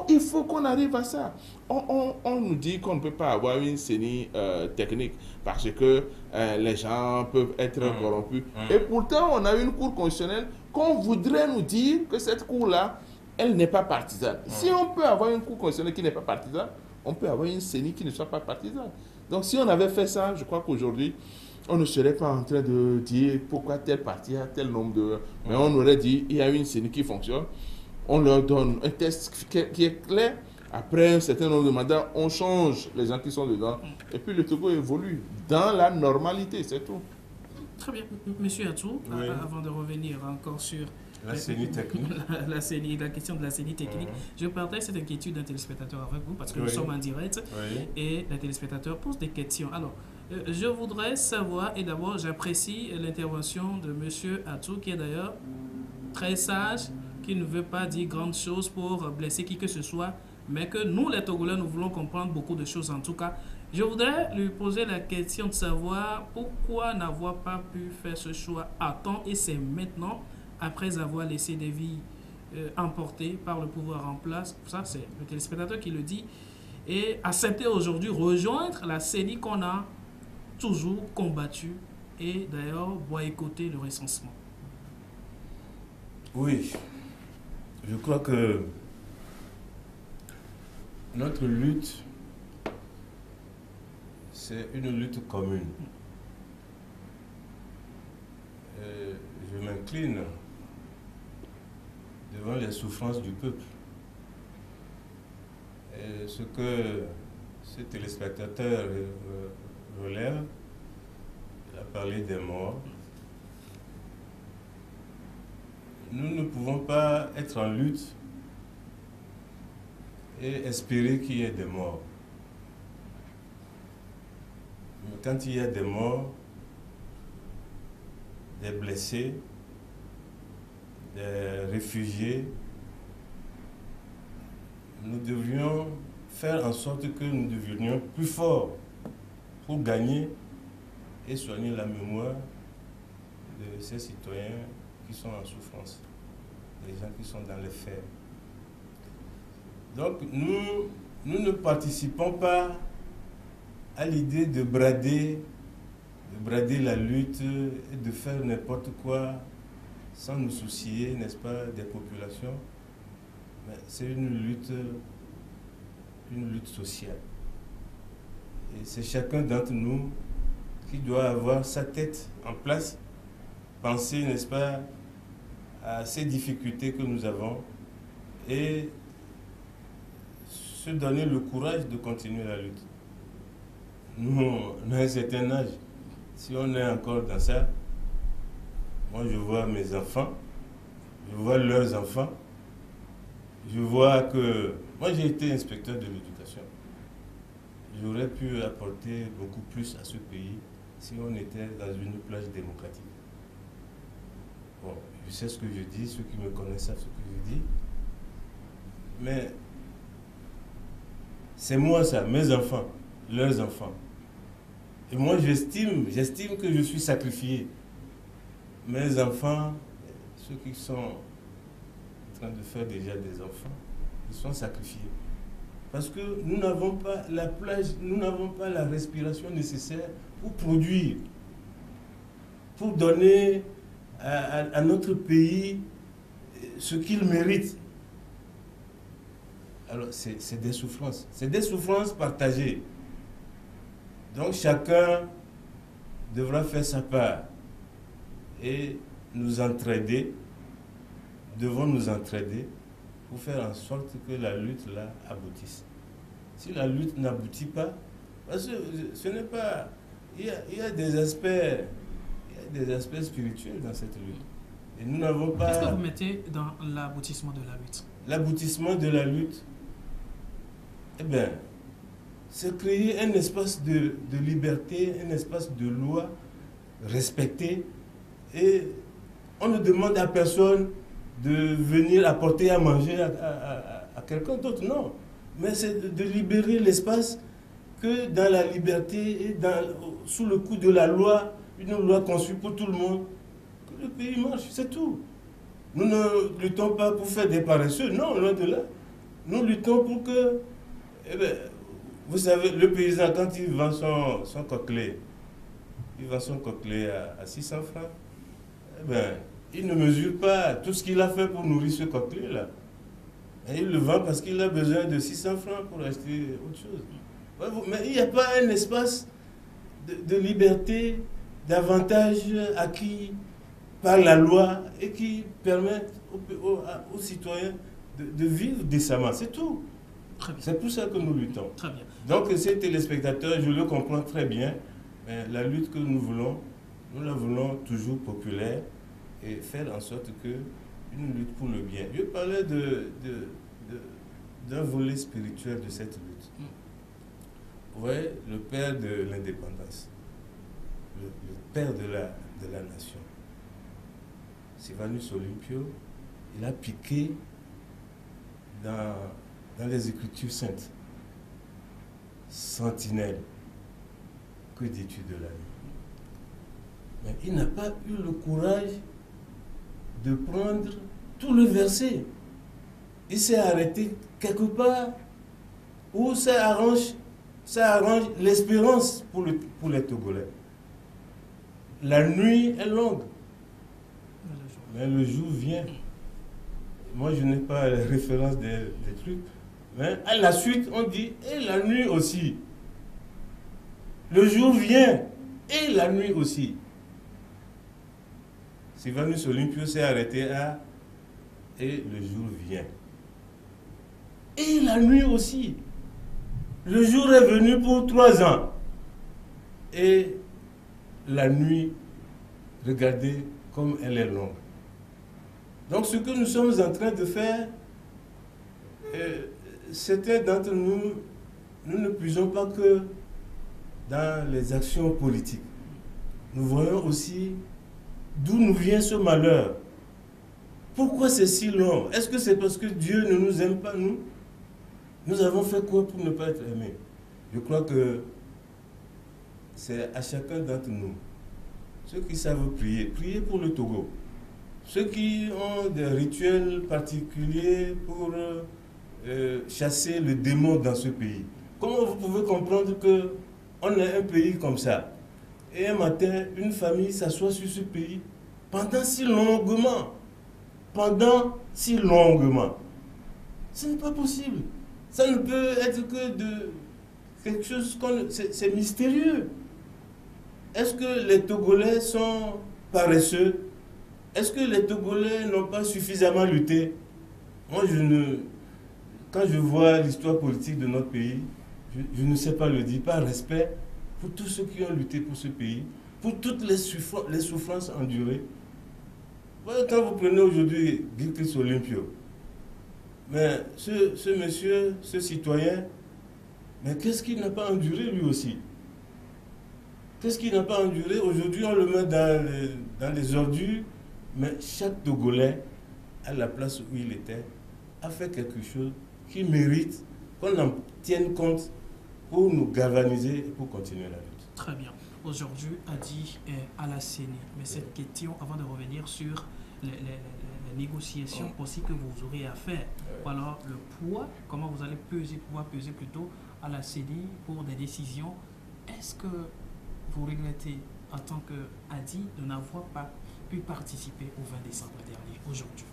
Il faut qu'on arrive à ça. On nous dit qu'on ne peut pas avoir une CENI technique parce que les gens peuvent être corrompus. Et pourtant, on a une cour constitutionnelle qu'on voudrait nous dire que cette cour-là, elle n'est pas partisane. Si on peut avoir une cour constitutionnelle qui n'est pas partisane, on peut avoir une CENI qui ne soit pas partisane. Donc si on avait fait ça, je crois qu'aujourd'hui, on ne serait pas en train de dire pourquoi tel parti a tel nombre de... Mais on aurait dit, il y a une CENI qui fonctionne. On leur donne un test qui est clair. Après un certain nombre de mandats, on change les gens qui sont dedans. Et puis le Togo évolue dans la normalité, c'est tout. Très bien. Monsieur Atou, oui. Avant de revenir encore sur la CENI technique, la question de la CENI technique, je partage cette inquiétude d'un téléspectateur avec vous parce que nous sommes en direct et les téléspectateurs posent des questions. Alors, je voudrais savoir, et d'abord j'apprécie l'intervention de monsieur Atou qui est d'ailleurs très sage, qui ne veut pas dire grandes choses pour blesser qui que ce soit, mais que nous, les Togolais, nous voulons comprendre beaucoup de choses en tout cas. Je voudrais lui poser la question de savoir pourquoi n'avoir pas pu faire ce choix à temps, et c'est maintenant, après avoir laissé des vies emportées par le pouvoir en place, ça c'est le téléspectateur qui le dit, et accepter aujourd'hui rejoindre la CENI qu'on a toujours combattu et d'ailleurs boycotter le recensement. Oui. Je crois que notre lutte, c'est une lutte commune. Je m'incline devant les souffrances du peuple. Et ce que ce téléspectateur relève, il a parlé des morts. Nous ne pouvons pas être en lutte et espérer qu'il y ait des morts. Mais quand il y a des morts, des blessés, des réfugiés, nous devrions faire en sorte que nous devenions plus forts pour gagner et soigner la mémoire de ces citoyens qui sont en souffrance, les gens qui sont dans les fers. Donc nous ne participons pas à l'idée de brader la lutte et de faire n'importe quoi sans nous soucier, n'est-ce pas, des populations. Mais c'est une lutte sociale. Et c'est chacun d'entre nous qui doit avoir sa tête en place, penser, n'est-ce pas, à ces difficultés que nous avons et se donner le courage de continuer la lutte. Nous, on a un certain âge. Si on est encore dans ça, moi je vois mes enfants, je vois leurs enfants, je vois que... Moi, j'ai été inspecteur de l'éducation. J'aurais pu apporter beaucoup plus à ce pays si on était dans une plage démocratique. Bon, je sais ce que je dis, ceux qui me connaissent savent ce que je dis. Mais c'est moi ça, mes enfants, leurs enfants. Et moi, j'estime que je suis sacrifié. Mes enfants, ceux qui sont en train de faire déjà des enfants, ils sont sacrifiés. Parce que nous n'avons pas la plage, nous n'avons pas la respiration nécessaire pour produire, pour donner à notre pays ce qu'il mérite. Alors, c'est des souffrances partagées. Donc, chacun devra faire sa part et nous entraider, devons nous entraider pour faire en sorte que la lutte là aboutisse. Si la lutte n'aboutit pas, parce que ce n'est pas... Il y a des aspects spirituels dans cette lutte. Et nous n'avons pas... Qu'est-ce que vous mettez dans l'aboutissement de la lutte? L'aboutissement de la lutte, eh bien, c'est créer un espace de liberté, un espace de loi respecté. Et on ne demande à personne de venir apporter à manger à quelqu'un d'autre, non. Mais c'est de libérer l'espace que dans la liberté et sous le coup de la loi, une loi conçue pour tout le monde, que le pays marche, c'est tout. Nous ne luttons pas pour faire des paresseux, non, loin de là. Nous luttons pour que, eh bien, vous savez, le paysan, quand il vend son coquelet, il vend son coquelet à 600 francs, eh bien, il ne mesure pas tout ce qu'il a fait pour nourrir ce coquelet-là. Et il le vend parce qu'il a besoin de 600 francs pour acheter autre chose. Mais il n'y a pas un espace de liberté, d'avantages acquis par la loi et qui permettent aux citoyens de vivre décemment. C'est tout. C'est pour ça que nous luttons. Très bien. Donc ces téléspectateurs, je le comprends très bien, mais la lutte que nous voulons, nous la voulons toujours populaire et faire en sorte que une lutte pour le bien. Je parlais d'un volet spirituel de cette lutte. Vous voyez, le père de l'indépendance, le père de la nation, Sylvanus Olympio, il a piqué dans les Écritures saintes. Sentinelle, que dis-tu de la nuit? Mais il n'a pas eu le courage de prendre tout le verset. Il s'est arrêté quelque part où ça arrange l'espérance pour les Togolais. La nuit est longue, mais le jour vient. Moi, je n'ai pas la référence des trucs, mais à la suite, on dit, et la nuit aussi. Le jour vient, et la nuit aussi. Sylvanus Olympio s'est arrêté à et le jour vient. Et la nuit aussi. Le jour est venu pour 3 ans. Et la nuit, regardez comme elle est longue. Donc ce que nous sommes en train de faire, certains d'entre nous, nous ne puisons pas que dans les actions politiques. Nous voyons aussi d'où nous vient ce malheur. Pourquoi c'est si long? Est-ce que c'est parce que Dieu ne nous aime pas, nous? Nous avons fait quoi pour ne pas être aimés? Je crois que c'est à chacun d'entre nous. Ceux qui savent prier, priez pour le Togo. Ceux qui ont des rituels particuliers pour chasser le démon dans ce pays. Comment vous pouvez comprendre qu'on est un pays comme ça? Et un matin, une famille s'assoit sur ce pays pendant si longuement. Pendant si longuement. Ce n'est pas possible. Ça ne peut être que de quelque chose c'est mystérieux. Est-ce que les Togolais sont paresseux? Est-ce que les Togolais n'ont pas suffisamment lutté? Moi, quand je vois l'histoire politique de notre pays, je ne sais pas le dire, par respect pour tous ceux qui ont lutté pour ce pays, pour toutes les souffrances endurées. Quand vous prenez aujourd'hui Gilchrist Olympio, Mais ce monsieur, ce citoyen, mais qu'est-ce qu'il n'a pas enduré lui aussi? Qu'est-ce qu'il n'a pas enduré? Aujourd'hui, on le met dans les ordures, mais chaque Togolais, à la place où il était, a fait quelque chose qui mérite qu'on en tienne compte pour nous galvaniser et pour continuer la lutte. Très bien. Aujourd'hui, Adi est à la CENI. Mais cette question, avant de revenir sur les négociations aussi que vous aurez à faire, ou alors le poids, comment vous allez pouvoir peser plutôt à la CENI pour des décisions, est-ce que vous regrettez en tant qu'Adi de n'avoir pas pu participer au 20 décembre dernier, aujourd'hui?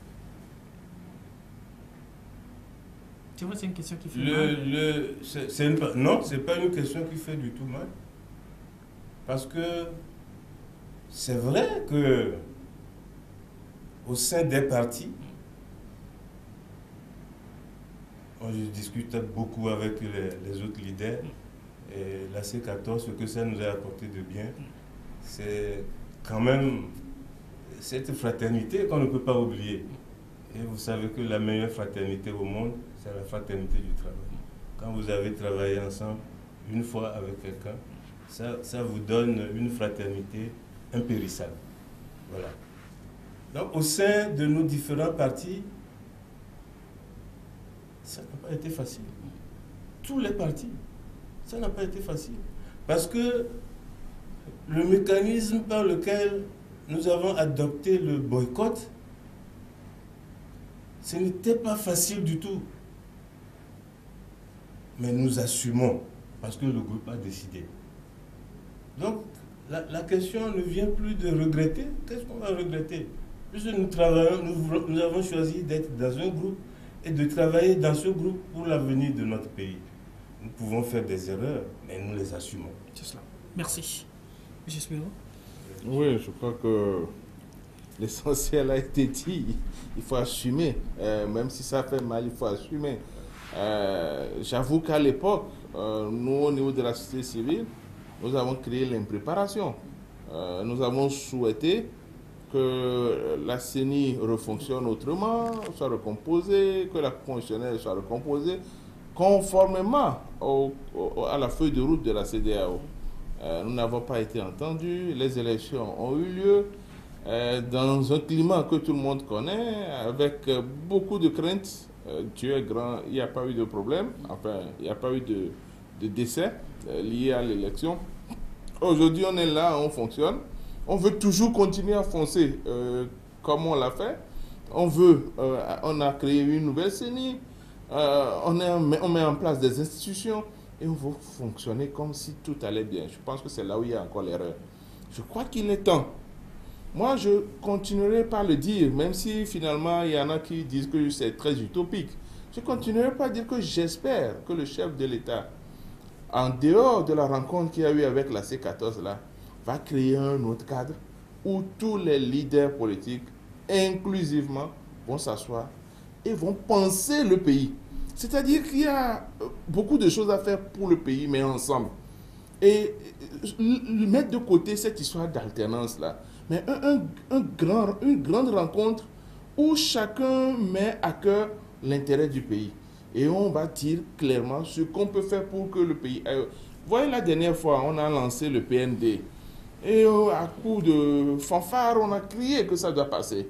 Tu vois, c'est une question qui fait mal. Non, ce n'est pas une question qui fait du tout mal. Parce que c'est vrai que au sein des partis, je discute beaucoup avec les autres leaders, et la C14, ce que ça nous a apporté de bien, c'est quand même cette fraternité qu'on ne peut pas oublier. Et vous savez que la meilleure fraternité au monde, c'est la fraternité du travail. Quand vous avez travaillé ensemble une fois avec quelqu'un, ça vous donne une fraternité impérissable. Voilà. Donc, au sein de nos différents partis, ça n'a pas été facile. Tous les partis, ça n'a pas été facile. Parce que le mécanisme par lequel nous avons adopté le boycott, ce n'était pas facile du tout. Mais nous assumons, parce que le groupe a décidé. Donc, la question ne vient plus de regretter. Qu'est-ce qu'on va regretter? Puisque nous travaillons, nous avons choisi d'être dans un groupe et de travailler dans ce groupe pour l'avenir de notre pays. Nous pouvons faire des erreurs, mais nous les assumons. C'est cela. Merci. M. Spiro? Oui, je crois que l'essentiel a été dit. Il faut assumer. Même si ça fait mal, il faut assumer. J'avoue qu'à l'époque, nous, au niveau de la société civile, nous avons créé l'impréparation. Nous avons souhaité que la CENI refonctionne autrement, soit recomposée, que la constitutionnelle soit recomposée, conformément à la feuille de route de la CEDEAO. Nous n'avons pas été entendus, les élections ont eu lieu dans un climat que tout le monde connaît, avec beaucoup de craintes. Dieu est grand, il n'y a pas eu de problème, enfin, il n'y a pas eu de décès liés à l'élection. Aujourd'hui, on est là, on fonctionne. On veut toujours continuer à foncer comme on l'a fait. On a créé une nouvelle CENI, on met en place des institutions et on veut fonctionner comme si tout allait bien. Je pense que c'est là où il y a encore l'erreur. Je crois qu'il est temps. Moi, je continuerai par le dire, même si finalement il y en a qui disent que c'est très utopique. Je continuerai par dire que j'espère que le chef de l'État, en dehors de la rencontre qu'il y a eu avec la C14 là, va créer un autre cadre où tous les leaders politiques, inclusivement, vont s'asseoir et vont penser le pays. C'est-à-dire qu'il y a beaucoup de choses à faire pour le pays, mais ensemble. Et mettre de côté cette histoire d'alternance là, mais une grande rencontre où chacun met à cœur l'intérêt du pays. Et on va dire clairement ce qu'on peut faire pour que le pays aille. Vous voyez, la dernière fois, on a lancé le PND. Et à coup de fanfare, on a crié que ça doit passer.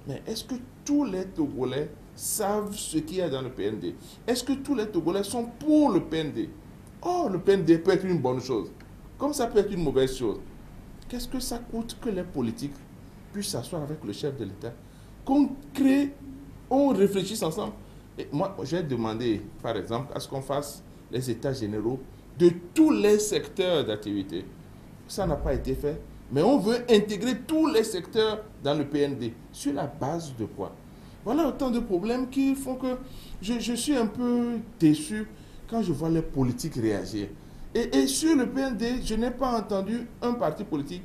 Mais est-ce que tous les Togolais savent ce qu'il y a dans le PND? Est-ce que tous les Togolais sont pour le PND? Oh, le PND peut être une bonne chose, comme ça peut être une mauvaise chose. Qu'est-ce que ça coûte que les politiques puissent s'asseoir avec le chef de l'État, qu'on crée, on réfléchisse ensemble? Et moi, j'ai demandé, par exemple, à ce qu'on fasse les états généraux de tous les secteurs d'activité. Ça n'a pas été fait, mais on veut intégrer tous les secteurs dans le PND. Sur la base de quoi? Voilà autant de problèmes qui font que je suis un peu déçu quand je vois les politiques réagir. Et sur le PND, je n'ai pas entendu un parti politique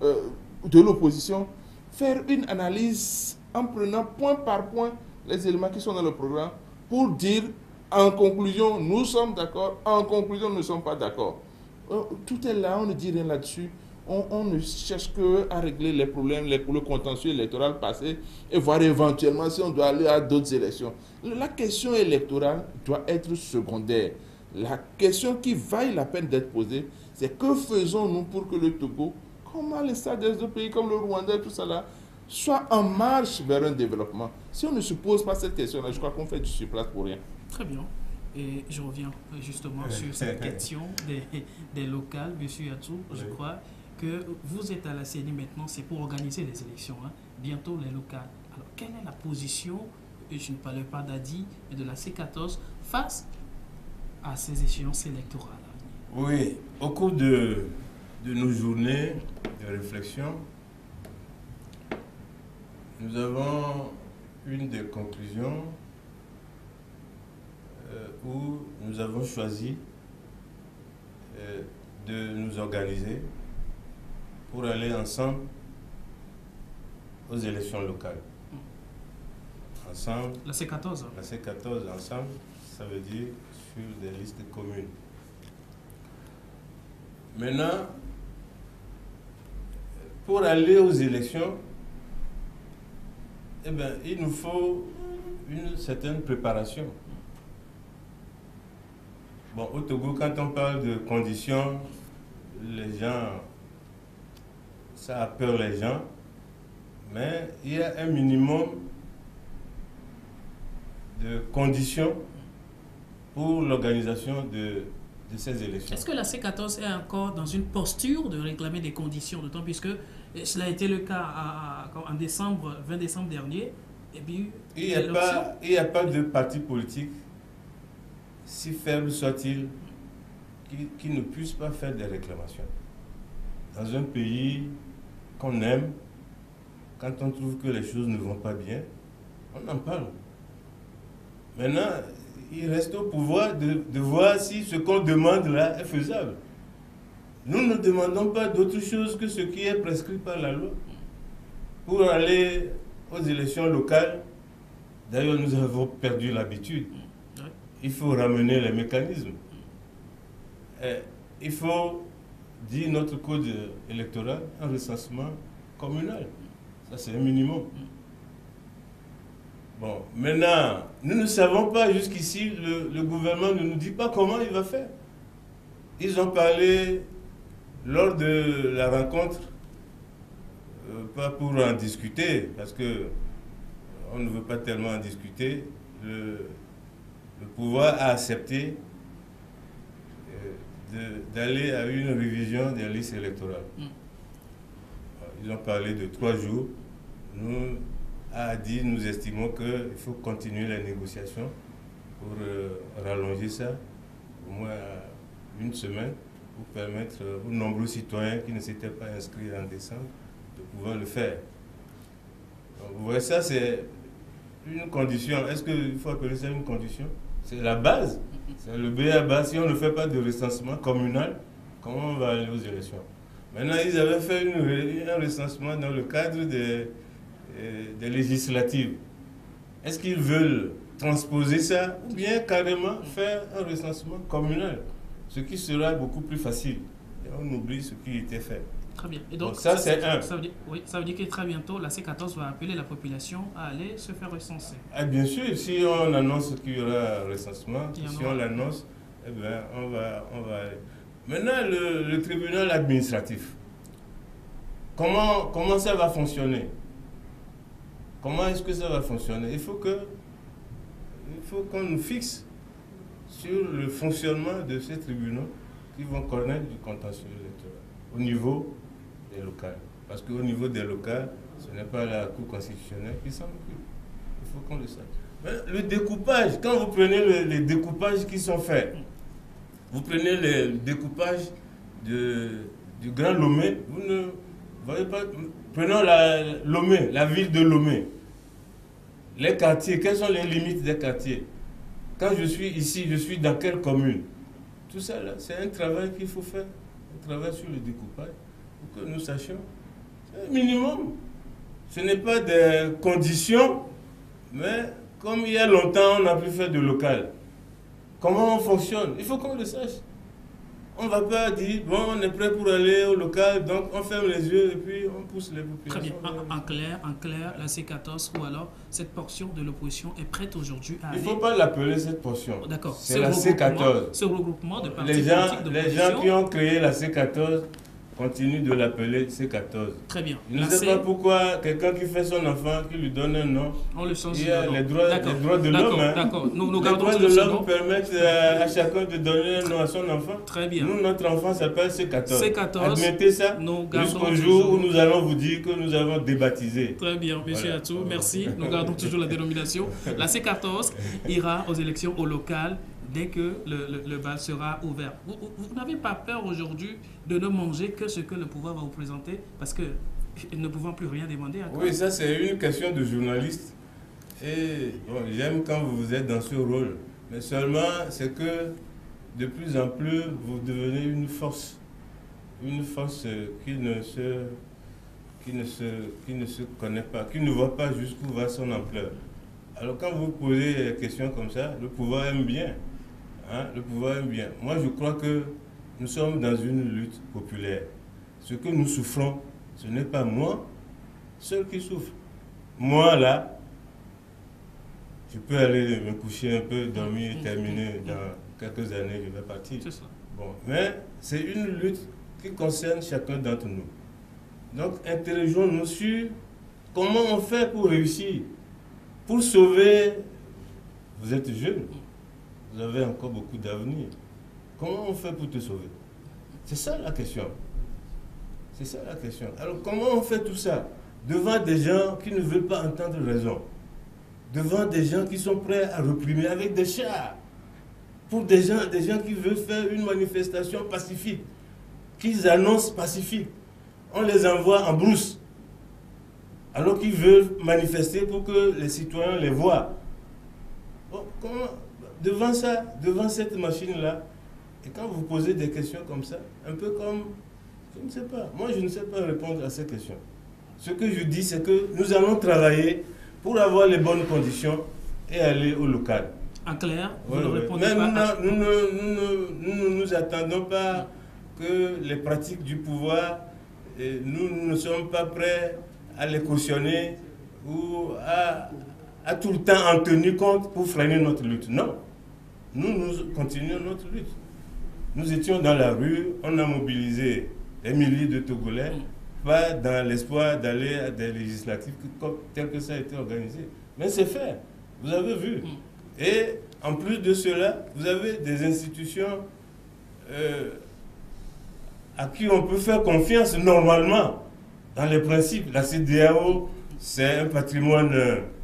de l'opposition faire une analyse en prenant point par point les éléments qui sont dans le programme pour dire en conclusion, nous sommes d'accord, en conclusion, nous ne sommes pas d'accord. Tout est là, on ne dit rien là-dessus. On ne cherche qu'à régler les problèmes, le contentieux électoral passé et voir éventuellement si on doit aller à d'autres élections. La question électorale doit être secondaire. La question qui vaille la peine d'être posée, c'est que faisons-nous pour que le Togo, comme les stades des autres pays, comme le Rwanda et tout ça là, soit en marche vers un développement. Si on ne se pose pas cette question-là, je crois qu'on fait du surplace pour rien. Très bien. Et je reviens justement sur cette question des locales, M. Yatou. Je crois que vous êtes à la CENI maintenant, c'est pour organiser les élections, hein, bientôt les locales. Alors, quelle est la position, je ne parle pas d'ADI, mais de la C14 face à ces échéances électorales? Oui, au cours de nos journées de réflexion, nous avons une des conclusions où nous avons choisi de nous organiser pour aller ensemble aux élections locales. Ensemble. La C14. La C14 ensemble, ça veut dire sur des listes communes. Maintenant, pour aller aux élections, eh bien, il nous faut une certaine préparation. Bon, au Togo, quand on parle de conditions, les gens, ça a peur les gens, mais il y a un minimum de conditions pour l'organisation de ces élections. Est-ce que la C14 est encore dans une posture de réclamer des conditions, d'autant puisque cela a été le cas en décembre, 20 décembre dernier, et puis il n'y a pas de parti politique, si faible soit-il, qui ne puisse pas faire des réclamations. Dans un pays qu'on aime, quand on trouve que les choses ne vont pas bien, on en parle. Maintenant, il reste au pouvoir de voir si ce qu'on demande là est faisable. Nous ne demandons pas d'autre chose que ce qui est prescrit par la loi. Pour aller aux élections locales, d'ailleurs nous avons perdu l'habitude. Il faut ramener les mécanismes. Il faut, dit notre code électoral, un recensement communal. Ça, c'est un minimum. Bon, maintenant, nous ne savons pas jusqu'ici, le gouvernement ne nous dit pas comment il va faire. Ils ont parlé lors de la rencontre, pas pour en discuter, parce que on ne veut pas tellement en discuter. Le pouvoir a accepté d'aller à une révision des listes électorales. Ils ont parlé de 3 jours. Nous estimons qu'il faut continuer les négociations pour rallonger ça au moins à 1 semaine pour permettre aux nombreux citoyens qui ne s'étaient pas inscrits en décembre de pouvoir le faire. Donc, vous voyez, ça c'est une condition. Est-ce qu'il faut appeler ça une condition? C'est la base. C'est le b.a.-ba. Si on ne fait pas de recensement communal, comment on va aller aux élections? Maintenant, ils avaient fait un recensement dans le cadre des législatives. Est-ce qu'ils veulent transposer ça ou bien carrément faire un recensement communal, ce qui sera beaucoup plus facile? Et on oublie ce qui était fait. Très bien. Et donc, ça, c'est un. Ça veut dire que très bientôt, la C14 va appeler la population à aller se faire recenser. Ah, bien sûr, si on annonce qu'il y aura un recensement, si on l'annonce, eh bien, on va aller. Maintenant, le tribunal administratif, comment ça va fonctionner? Comment est-ce que ça va fonctionner? Il faut qu'on nous fixe sur le fonctionnement de ces tribunaux qui vont connaître du contentieux électoral au niveau des locales. Parce qu'au niveau des locales, ce n'est pas la Cour constitutionnelle qui s'en occupe. Il faut qu'on le sache. Mais le découpage, quand vous prenez les découpages qui sont faits, vous prenez le découpage du Grand Lomé, vous ne voyez pas. Prenons Lomé, la ville de Lomé. Les quartiers, quelles sont les limites des quartiers? Quand je suis ici, je suis dans quelle commune? Tout ça, là, c'est un travail qu'il faut faire. Un travail sur le découpage pour que nous sachions. C'est un minimum. Ce n'est pas des conditions, mais comme il y a longtemps, on n'a plus fait de local. Comment on fonctionne? Il faut qu'on le sache. On ne va pas dire, bon, on est prêt pour aller au local, donc on ferme les yeux et puis on pousse les populations. Très bien. En clair, la C14 ou alors cette portion de l'opposition est prête aujourd'hui à aller... Il ne faut pas l'appeler cette portion. D'accord. C'est la C14. Ce regroupement de partis Les politiques d'opposition... les gens qui ont créé la C14 continuent de l'appeler C14. Très bien. Je ne sais pas pourquoi quelqu'un qui fait son enfant, qui lui donne un nom, on le change il y a les droits de l'homme. D'accord. Nous les gardons droits toujours de ce l'homme nom. permettent à chacun de donner un nom à son enfant. Très bien. Nous, notre enfant s'appelle C14. C14. Admettez ça Nous gardons jusqu'au jour où nous allons vous dire que nous avons débaptisé. Très bien, monsieur Voilà. Atou, merci. Nous gardons toujours la dénomination. La C14 ira aux élections au local dès que le bal sera ouvert. Vous n'avez pas peur aujourd'hui de ne manger que ce que le pouvoir va vous présenter parce que ne pouvant plus rien demander encore. Oui, ça c'est une question de journaliste. Et bon, j'aime quand vous êtes dans ce rôle. Mais seulement, c'est que de plus en plus, vous devenez une force. Une force qui ne se connaît pas, qui ne voit pas jusqu'où va son ampleur. Alors quand vous posez des questions comme ça, le pouvoir aime bien. Hein, le pouvoir aime bien. Moi, je crois que nous sommes dans une lutte populaire. Ce que nous souffrons, ce n'est pas moi seul qui souffre. Moi, là, je peux aller me coucher un peu, dormir, terminer. Dans quelques années, je vais partir. C'est ça. Bon, mais c'est une lutte qui concerne chacun d'entre nous. Donc, interrogeons-nous sur comment on fait pour réussir, pour sauver. Vous êtes jeune, vous avez encore beaucoup d'avenir. Comment on fait pour te sauver? C'est ça la question. C'est ça la question. Alors, comment on fait tout ça devant des gens qui ne veulent pas entendre raison, devant des gens qui sont prêts à réprimer avec des chars, pour des gens qui veulent faire une manifestation pacifique, qu'ils annoncent pacifique. On les envoie en brousse, alors qu'ils veulent manifester pour que les citoyens les voient. Bon, comment, devant ça, devant cette machine-là, et quand vous posez des questions comme ça, un peu comme, je ne sais pas, moi je ne sais pas répondre à ces questions. Ce que je dis, c'est que nous allons travailler pour avoir les bonnes conditions et aller au local. En clair, vous ne Oui. répondez Mais pas nous ne nous attendons pas que les pratiques du pouvoir, nous ne sommes pas prêts à les cautionner ou à tout le temps en tenir compte pour freiner notre lutte. Non. Nous continuons notre lutte. Nous étions dans la rue, on a mobilisé des milliers de Togolais, pas dans l'espoir d'aller à des législatives telles que ça a été organisé. Mais c'est fait. Vous avez vu. Et en plus de cela, vous avez des institutions à qui on peut faire confiance normalement dans les principes. La CEDEAO, c'est un patrimoine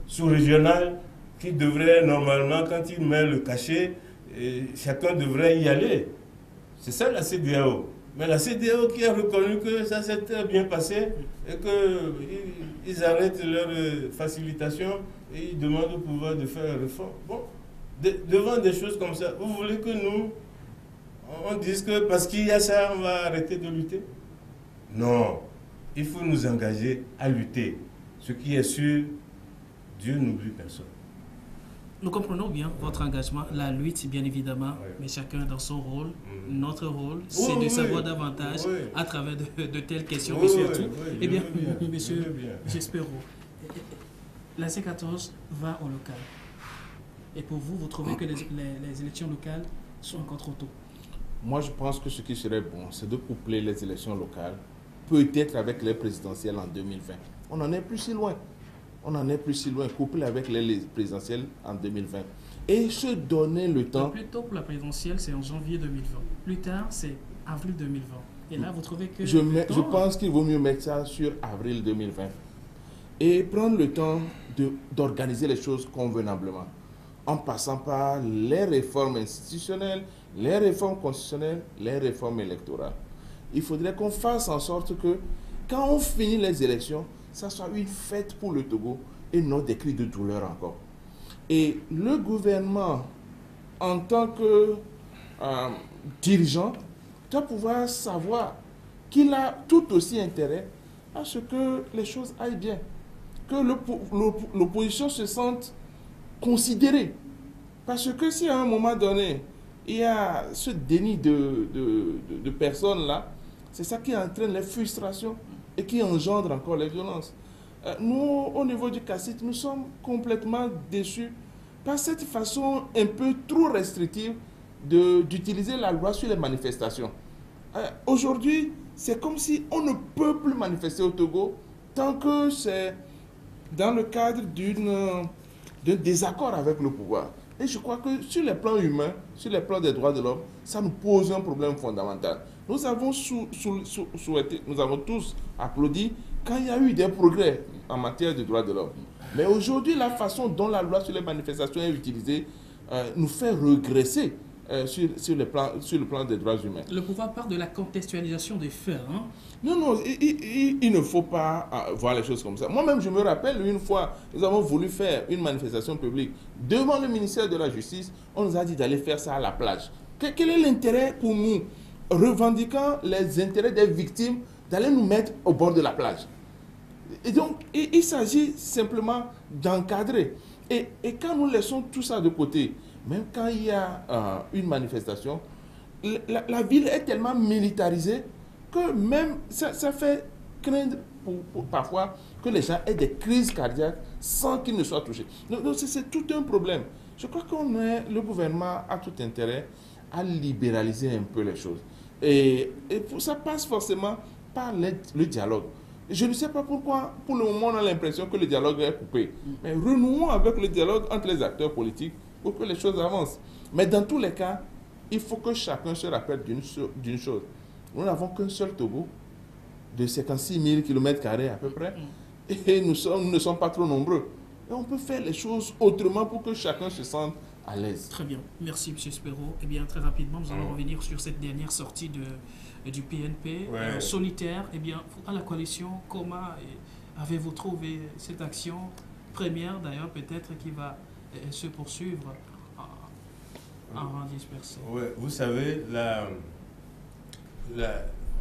sous-régional qui devrait normalement, quand il met le cachet, chacun devrait y aller. C'est ça la CEDEAO. Mais la CEDEAO qui a reconnu que ça s'est très bien passé et qu'ils arrêtent leur facilitation et ils demandent au pouvoir de faire une réforme. Bon, devant des choses comme ça, vous voulez que nous, on dise que parce qu'il y a ça, on va arrêter de lutter? Non, il faut nous engager à lutter. Ce qui est sûr, Dieu n'oublie personne. Nous comprenons bien votre engagement, la lutte bien évidemment, Oui. mais chacun dans son rôle. Notre rôle, c'est de savoir davantage à travers de telles questions, monsieur Atou. Eh bien, monsieur Jespero, la C14 va au local. Et pour vous, vous trouvez que les élections locales sont encore trop tôt? Moi, je pense que ce qui serait bon, c'est de coupler les élections locales, peut-être avec les présidentielles en 2020. On n'en est plus si loin. On n'en est plus si loin, couplé avec les présidentielles en 2020. Et se donner le temps... Le plus tôt pour la présidentielle, c'est en janvier 2020. Plus tard, c'est avril 2020. Et là, vous trouvez que... Je pense qu'il vaut mieux mettre ça sur avril 2020. Et prendre le temps d'organiser les choses convenablement. En passant par les réformes institutionnelles, les réformes constitutionnelles, les réformes électorales. Il faudrait qu'on fasse en sorte que, quand on finit les élections, ça soit une fête pour le Togo et non des cris de douleur encore. Et le gouvernement, en tant que dirigeant, doit pouvoir savoir qu'il a tout aussi intérêt à ce que les choses aillent bien, que l'opposition se sente considérée. Parce que si à un moment donné, il y a ce déni de personnes-là. C'est ça qui entraîne les frustrations et qui engendre encore les violences. Nous, au niveau du CACIT, nous sommes complètement déçus par cette façon un peu trop restrictive d'utiliser la loi sur les manifestations. Aujourd'hui, c'est comme si on ne peut plus manifester au Togo tant que c'est dans le cadre d'un désaccord avec le pouvoir. Et je crois que sur les plans humains, sur les plans des droits de l'homme, ça nous pose un problème fondamental. Nous avons souhaité, nous avons tous applaudi quand il y a eu des progrès en matière de droits de l'homme. Mais aujourd'hui, la façon dont la loi sur les manifestations est utilisée nous fait regresser sur le plan des droits humains. Le pouvoir part de la contextualisation des faits. Hein? Non, il ne faut pas voir les choses comme ça. Moi-même, je me rappelle une fois, nous avons voulu faire une manifestation publique devant le ministère de la Justice. On nous a dit d'aller faire ça à la plage. Quel est l'intérêt pour nous, revendiquant les intérêts des victimes, d'aller nous mettre au bord de la plage? Et donc, il s'agit simplement d'encadrer. Et quand nous laissons tout ça de côté, même quand il y a une manifestation, la ville est tellement militarisée que même ça fait craindre parfois que les gens aient des crises cardiaques sans qu'ils ne soient touchés. Donc c'est tout un problème. Je crois que le gouvernement a tout intérêt à libéraliser un peu les choses. Et ça passe forcément par le dialogue. Je ne sais pas pourquoi, pour le moment, on a l'impression que le dialogue est coupé. Mais renouons avec le dialogue entre les acteurs politiques pour que les choses avancent. Mais dans tous les cas, il faut que chacun se rappelle d'une chose. Nous n'avons qu'un seul Togo de 56 000 km² à peu près. Et nous ne sommes pas trop nombreux. Et on peut faire les choses autrement pour que chacun se sente à l'aise. Très bien. Merci, M. Spero. Eh bien, très rapidement, nous allons revenir sur cette dernière sortie du PNP. Solitaire. Eh bien, à la coalition, comment avez-vous trouvé cette action première, d'ailleurs, peut-être, qui va se poursuivre en rang dispersé? Oui, vous savez,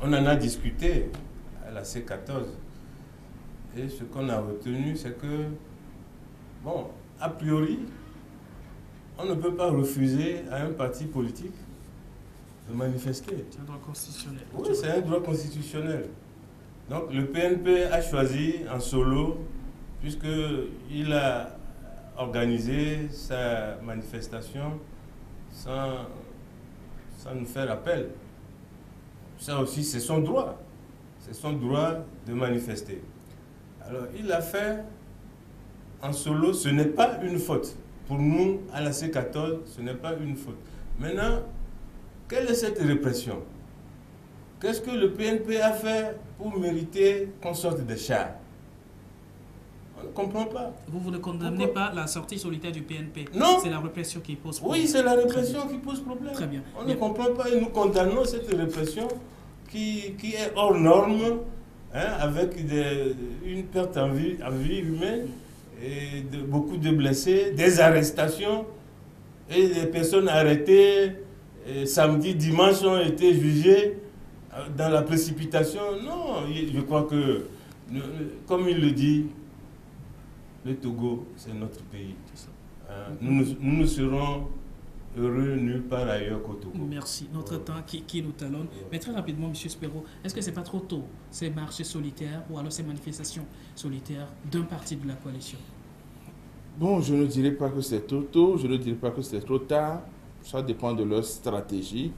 on en a discuté à la C14. Et ce qu'on a retenu, c'est que, bon, a priori, on ne peut pas refuser à un parti politique de manifester. C'est un droit constitutionnel. Oui, c'est un droit constitutionnel. Donc le PNP a choisi en solo, puisqu'il a organisé sa manifestation sans nous faire appel. Ça aussi, c'est son droit. C'est son droit de manifester. Alors, il l'a fait en solo, ce n'est pas une faute. Pour nous, à la C14, ce n'est pas une faute. Maintenant, quelle est cette répression? Qu'est-ce que le PNP a fait pour mériter qu'on sorte des chars? On ne comprend pas. Vous ne condamnez pas la sortie solitaire du PNP? Non. C'est la répression qui pose problème. Oui, c'est la répression qui pose problème. Très bien. On ne comprend pas et nous condamnons cette répression qui est hors norme, hein, avec une perte en vie humaine, et beaucoup de blessés, des arrestations, et des personnes arrêtées, samedi, dimanche, ont été jugées dans la précipitation. Non, je crois que, comme il le dit, le Togo, c'est notre pays. Nous ne serons heureux nulle part ailleurs qu'au Togo. Merci. Notre temps qui nous talonne. Mais très rapidement, M. Spero, est-ce que ce n'est pas trop tôt, ces marches solitaires ou alors ces manifestations solitaires d'un parti de la coalition? Bon, je ne dirais pas que c'est trop tôt, je ne dirais pas que c'est trop tard. Ça dépend de leur stratégie.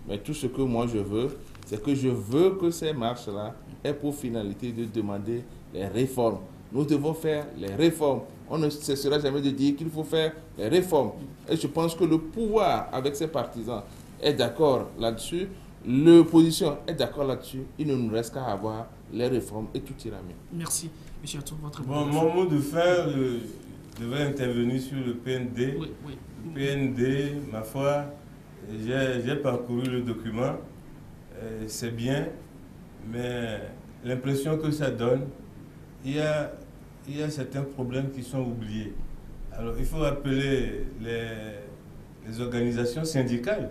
Mais tout ce que moi je veux, c'est que je veux que ces marches-là aient pour finalité de demander les réformes. Nous devons faire les réformes. On ne cessera jamais de dire qu'il faut faire les réformes. Et je pense que le pouvoir, avec ses partisans, est d'accord là-dessus. L'opposition est d'accord là-dessus. Il ne nous reste qu'à avoir les réformes et tout ira mieux. Merci. M. Atou, votre bon, mon mot de fin devait intervenir sur le PND. Oui. Le PND, ma foi, j'ai parcouru le document. C'est bien, mais l'impression que ça donne, il y a certains problèmes qui sont oubliés. Alors, il faut appeler les organisations syndicales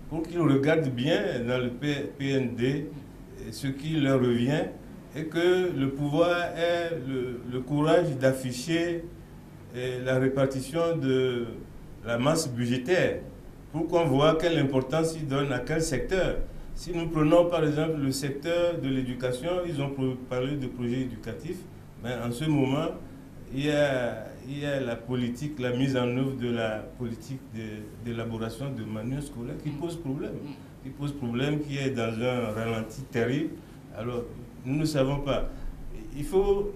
pour qu'ils regardent bien dans le PND ce qui leur revient et que le pouvoir ait le courage d'afficher la répartition de la masse budgétaire pour qu'on voit quelle importance ils donnent à quel secteur. Si nous prenons par exemple le secteur de l'éducation, ils ont parlé de projets éducatifs, mais en ce moment, il y a la politique, la mise en œuvre de la politique d'élaboration de manuels scolaires qui pose problème, qui est dans un ralenti terrible. Alors, nous ne savons pas. Il faut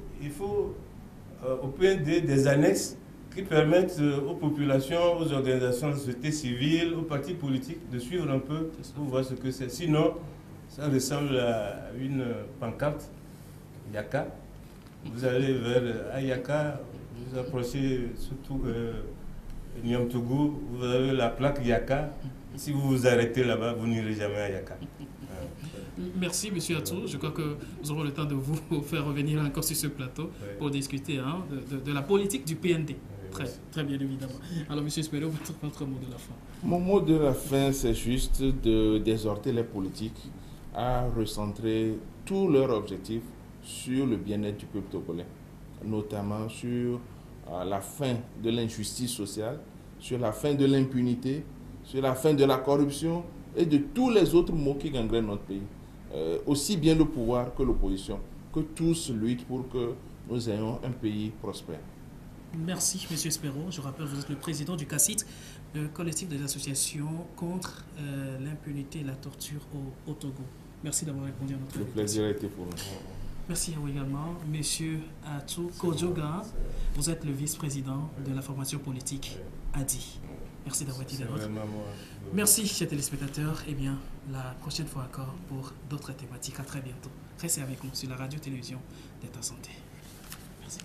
au PND des annexes qui permettent aux populations, aux organisations de société civile, aux partis politiques de suivre un peu pour voir ce que c'est. Sinon, ça ressemble à une pancarte Yaka. Vous allez vers Ayaka, vous approchez surtout Niamtougou, vous avez la plaque Yaka. Si vous vous arrêtez là-bas, vous n'irez jamais à Yaka. Merci, M. Atou. Je crois que nous aurons le temps de vous faire revenir encore sur ce plateau pour discuter de la politique du PND. Très bien, évidemment. Alors, M. Espero, votre mot de la fin. Mon mot de la fin, c'est juste d'exhorter les politiques à recentrer tous leurs objectifs sur le bien-être du peuple togolais, notamment sur la fin de l'injustice sociale, sur la fin de l'impunité, sur la fin de la corruption et de tous les autres maux qui gangrènent notre pays. Aussi bien le pouvoir que l'opposition, que tous luttent pour que nous ayons un pays prospère. Merci, M. Espero. Je rappelle, vous êtes le président du CACIT, le collectif des associations contre l'impunité et la torture au Togo. Merci d'avoir répondu à notre invitation. Le plaisir a été pour nous. Merci à vous également. M. Atou Kojoga, vous êtes le vice-président de la formation politique ADI. Merci d'avoir été là. Merci, chers téléspectateurs. Eh bien, la prochaine fois encore pour d'autres thématiques. À très bientôt. Restez avec nous sur la radio-télévision d'État Santé. Merci.